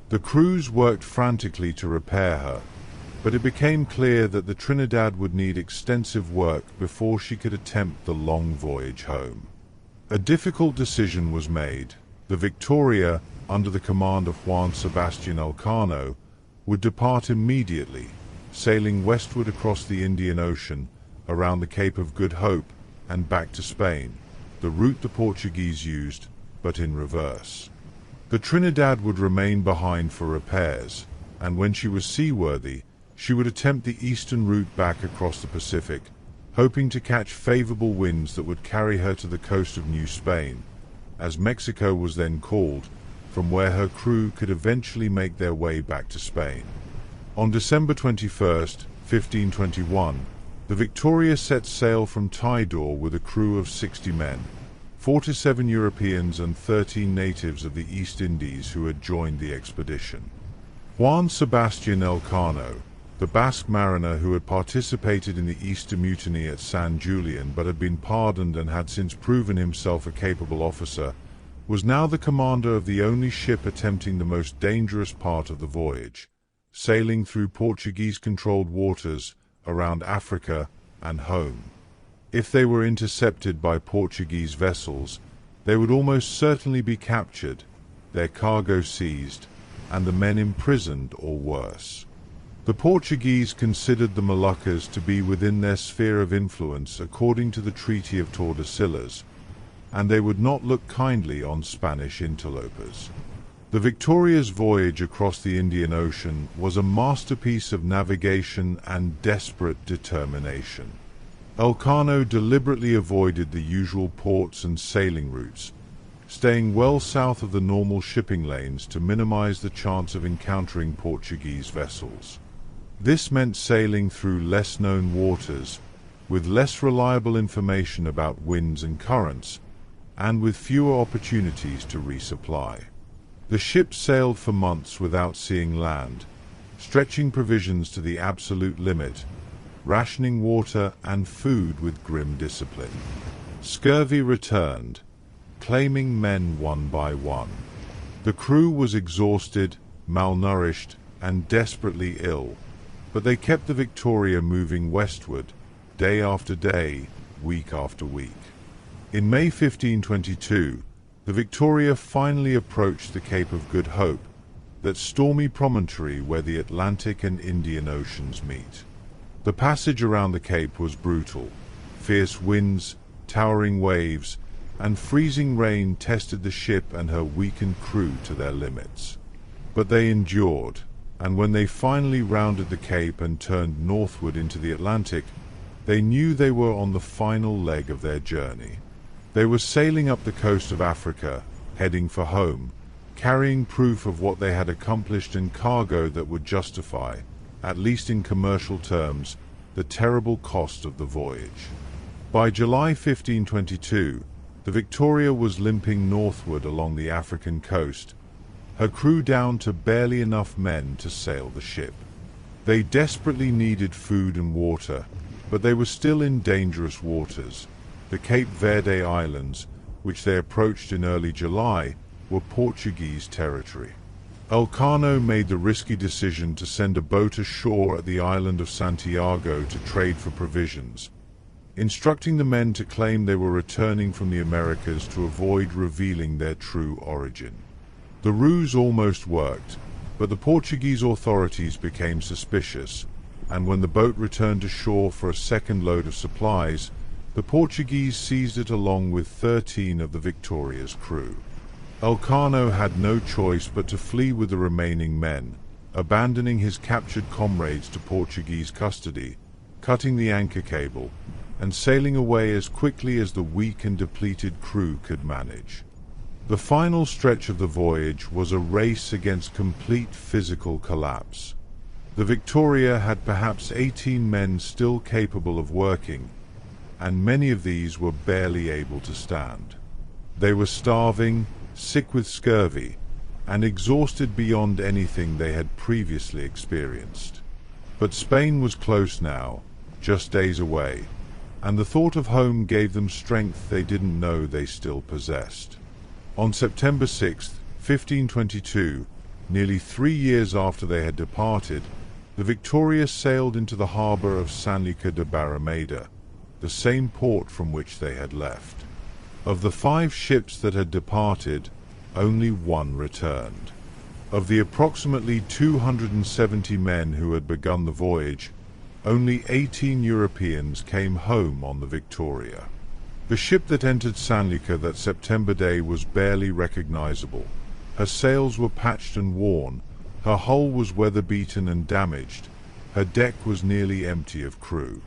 Speaker 1: The crews worked frantically to repair her, but it became clear that the Trinidad would need extensive work before she could attempt the long voyage home. A difficult decision was made. The Victoria, under the command of Juan Sebastian Elcano, would depart immediately, sailing westward across the Indian Ocean, around the Cape of Good Hope, and back to Spain, the route the Portuguese used, but in reverse. The Trinidad would remain behind for repairs, and when she was seaworthy, she would attempt the eastern route back across the Pacific, hoping to catch favorable winds that would carry her to the coast of New Spain, as Mexico was then called, from where her crew could eventually make their way back to Spain. On December 21st, 1521, the Victoria set sail from Tidor with a crew of 60 men, 47 Europeans and 13 natives of the East Indies who had joined the expedition. Juan Sebastian Elcano, the Basque mariner who had participated in the Easter Mutiny at San Julian but had been pardoned and had since proven himself a capable officer, was now the commander of the only ship attempting the most dangerous part of the voyage, sailing through Portuguese-controlled waters around Africa and home. If they were intercepted by Portuguese vessels, they would almost certainly be captured, their cargo seized, and the men imprisoned or worse. The Portuguese considered the Moluccas to be within their sphere of influence according to the Treaty of Tordesillas, and they would not look kindly on Spanish interlopers. The Victoria's voyage across the Indian Ocean was a masterpiece of navigation and desperate determination. Elcano deliberately avoided the usual ports and sailing routes, staying well south of the normal shipping lanes to minimize the chance of encountering Portuguese vessels. This meant sailing through less-known waters, with less reliable information about winds and currents, and with fewer opportunities to resupply. The ship sailed for months without seeing land, stretching provisions to the absolute limit, rationing water and food with grim discipline. Scurvy returned, claiming men one by one. The crew was exhausted, malnourished, and desperately ill, but they kept the Victoria moving westward, day after day, week after week. In May 1522, the Victoria finally approached the Cape of Good Hope, that stormy promontory where the Atlantic and Indian Oceans meet. The passage around the Cape was brutal. Fierce winds, towering waves, and freezing rain tested the ship and her weakened crew to their limits. But they endured, and when they finally rounded the Cape and turned northward into the Atlantic, they knew they were on the final leg of their journey. They were sailing up the coast of Africa, heading for home, carrying proof of what they had accomplished in cargo that would justify, at least in commercial terms, the terrible cost of the voyage. By July 1522, the Victoria was limping northward along the African coast, her crew down to barely enough men to sail the ship. They desperately needed food and water, but they were still in dangerous waters. The Cape Verde Islands, which they approached in early July, were Portuguese territory. Elcano made the risky decision to send a boat ashore at the island of Santiago to trade for provisions, instructing the men to claim they were returning from the Americas to avoid revealing their true origin. The ruse almost worked, but the Portuguese authorities became suspicious, and when the boat returned to shore for a second load of supplies, the Portuguese seized it along with 13 of the Victoria's crew. Elcano had no choice but to flee with the remaining men, abandoning his captured comrades to Portuguese custody, cutting the anchor cable, and sailing away as quickly as the weak and depleted crew could manage. The final stretch of the voyage was a race against complete physical collapse. The Victoria had perhaps 18 men still capable of working, and many of these were barely able to stand. They were starving, sick with scurvy, and exhausted beyond anything they had previously experienced. But Spain was close now, just days away, and the thought of home gave them strength they didn't know they still possessed. On September 6, 1522, nearly 3 years after they had departed, the Victoria sailed into the harbour of Sanlúcar de Barrameda, the same port from which they had left. Of the 5 ships that had departed, only 1 returned. Of the approximately 270 men who had begun the voyage, only 18 Europeans came home on the Victoria. The ship that entered Sanlúcar that September day was barely recognizable. Her sails were patched and worn, her hull was weather-beaten and damaged, her deck was nearly empty of crew.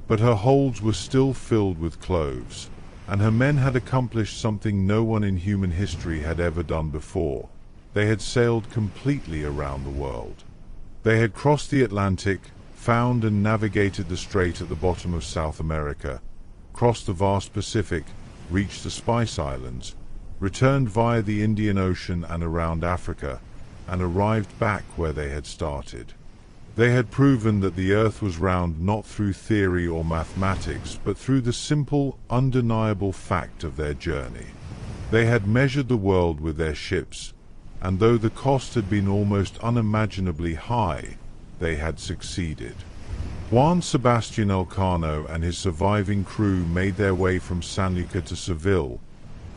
Speaker 1: But her holds were still filled with cloves, and her men had accomplished something no one in human history had ever done before. They had sailed completely around the world. They had crossed the Atlantic, found and navigated the strait at the bottom of South America, crossed the vast Pacific, reached the Spice Islands, returned via the Indian Ocean and around Africa, and arrived back where they had started. They had proven that the earth was round not through theory or mathematics, but through the simple, undeniable fact of their journey. They had measured the world with their ships, and though the cost had been almost unimaginably high, they had succeeded. Juan Sebastian Elcano and his surviving crew made their way from Sanlúcar to Seville,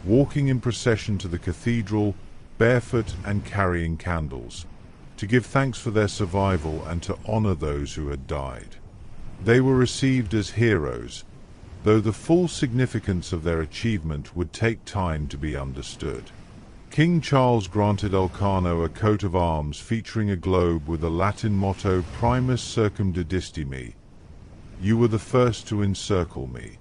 Speaker 1: walking in procession to the cathedral, barefoot and carrying candles, to give thanks for their survival and to honor those who had died. They were received as heroes, though the full significance of their achievement would take time to be understood. King Charles granted Elcano a coat of arms featuring a globe with the Latin motto Primus circumdedisci me, you were the first to encircle me.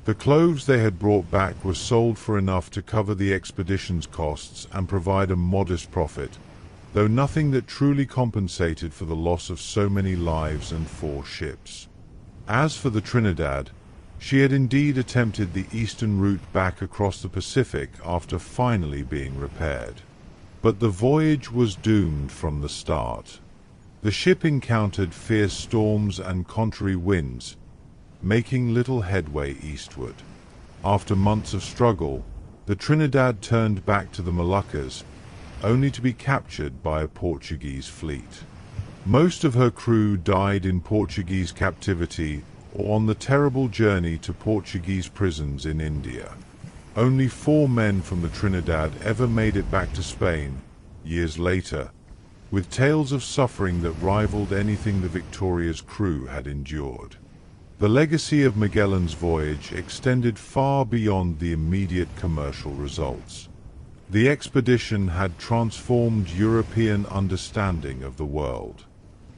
Speaker 1: The cloves they had brought back were sold for enough to cover the expedition's costs and provide a modest profit, though nothing that truly compensated for the loss of so many lives and 4 ships. As for the Trinidad, she had indeed attempted the eastern route back across the Pacific after finally being repaired. But the voyage was doomed from the start. The ship encountered fierce storms and contrary winds, making little headway eastward. After months of struggle, the Trinidad turned back to the Moluccas, only to be captured by a Portuguese fleet. Most of her crew died in Portuguese captivity or on the terrible journey to Portuguese prisons in India. Only 4 men from the Trinidad ever made it back to Spain, years later, with tales of suffering that rivaled anything the Victoria's crew had endured. The legacy of Magellan's voyage extended far beyond the immediate commercial results. The expedition had transformed European understanding of the world.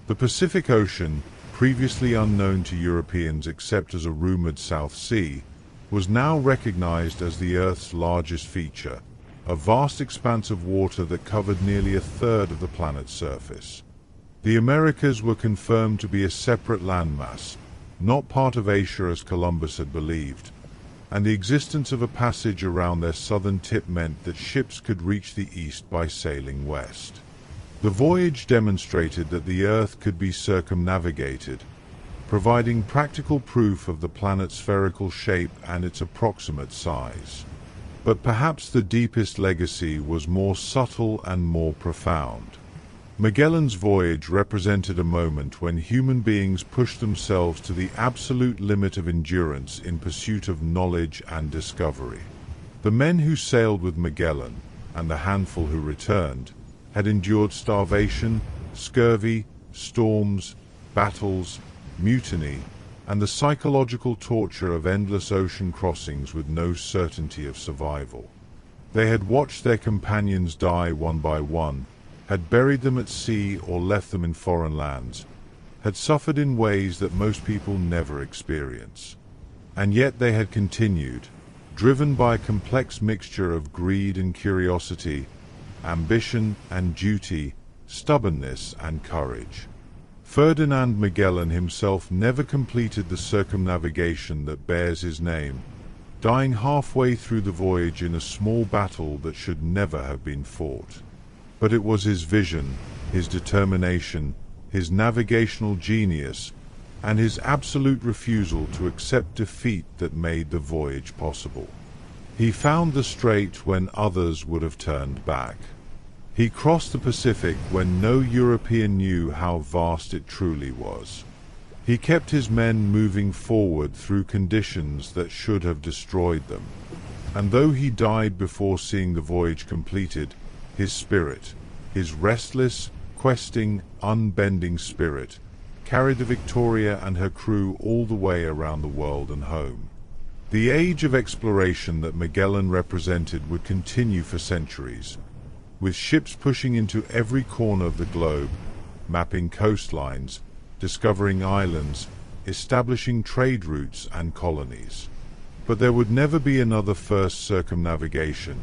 Speaker 1: The Pacific Ocean, previously unknown to Europeans except as a rumored South Sea, was now recognized as the Earth's largest feature, a vast expanse of water that covered nearly a third of the planet's surface. The Americas were confirmed to be a separate landmass, not part of Asia as Columbus had believed, and the existence of a passage around their southern tip meant that ships could reach the east by sailing west. The voyage demonstrated that the Earth could be circumnavigated, providing practical proof of the planet's spherical shape and its approximate size. But perhaps the deepest legacy was more subtle and more profound. Magellan's voyage represented a moment when human beings pushed themselves to the absolute limit of endurance in pursuit of knowledge and discovery. The men who sailed with Magellan, and the handful who returned, had endured starvation, scurvy, storms, battles, mutiny, and the psychological torture of endless ocean crossings with no certainty of survival. They had watched their companions die one by one, had buried them at sea or left them in foreign lands, had suffered in ways that most people never experience. And yet they had continued, driven by a complex mixture of greed and curiosity, ambition and duty, stubbornness and courage. Ferdinand Magellan himself never completed the circumnavigation that bears his name, dying halfway through the voyage in a small battle that should never have been fought. But it was his vision, his determination, his navigational genius, and his absolute refusal to accept defeat that made the voyage possible. He found the strait when others would have turned back. He crossed the Pacific when no European knew how vast it truly was. He kept his men moving forward through conditions that should have destroyed them. And though he died before seeing the voyage completed, his spirit, his restless, questing, unbending spirit, carried the Victoria and her crew all the way around the world and home. The age of exploration that Magellan represented would continue for centuries, with ships pushing into every corner of the globe, mapping coastlines, discovering islands, establishing trade routes and colonies. But there would never be another first circumnavigation,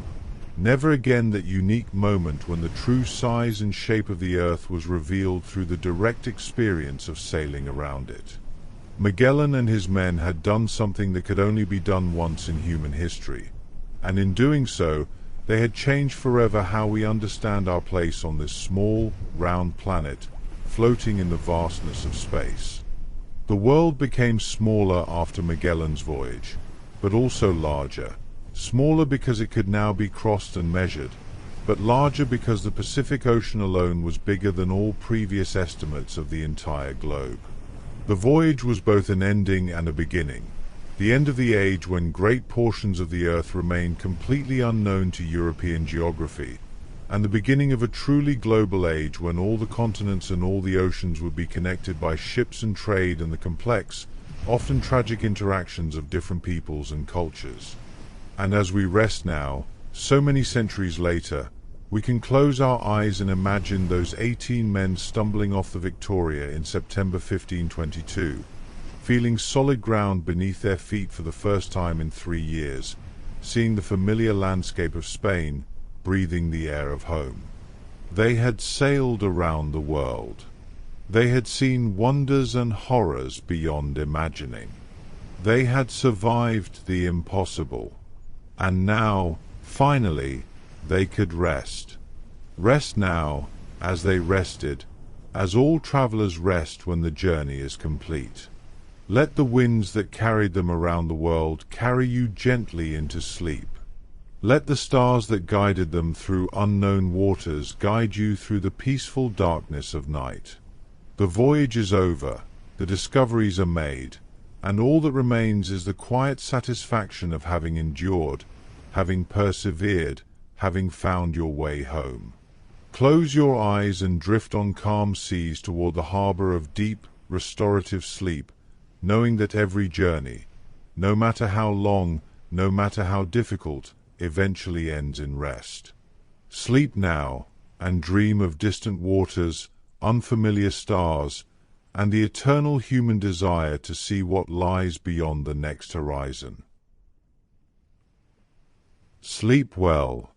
Speaker 1: never again that unique moment when the true size and shape of the Earth was revealed through the direct experience of sailing around it. Magellan and his men had done something that could only be done once in human history, and in doing so, they had changed forever how we understand our place on this small, round planet, floating in the vastness of space. The world became smaller after Magellan's voyage, but also larger. Smaller because it could now be crossed and measured, but larger because the Pacific Ocean alone was bigger than all previous estimates of the entire globe. The voyage was both an ending and a beginning. The end of the age when great portions of the Earth remained completely unknown to European geography, and the beginning of a truly global age when all the continents and all the oceans would be connected by ships and trade and the complex, often tragic interactions of different peoples and cultures. And as we rest now, so many centuries later, we can close our eyes and imagine those 18 men stumbling off the Victoria in September 1522, feeling solid ground beneath their feet for the first time in 3 years, seeing the familiar landscape of Spain, breathing the air of home. They had sailed around the world. They had seen wonders and horrors beyond imagining. They had survived the impossible. And now, finally, they could rest. Rest now, as they rested, as all travelers rest when the journey is complete. Let the winds that carried them around the world carry you gently into sleep. Let the stars that guided them through unknown waters guide you through the peaceful darkness of night. The voyage is over, the discoveries are made, and all that remains is the quiet satisfaction of having endured, having persevered, having found your way home. Close your eyes and drift on calm seas toward the harbor of deep, restorative sleep, knowing that every journey, no matter how long, no matter how difficult, eventually ends in rest. Sleep now, and dream of distant waters, unfamiliar stars, and the eternal human desire to see what lies beyond the next horizon. Sleep well,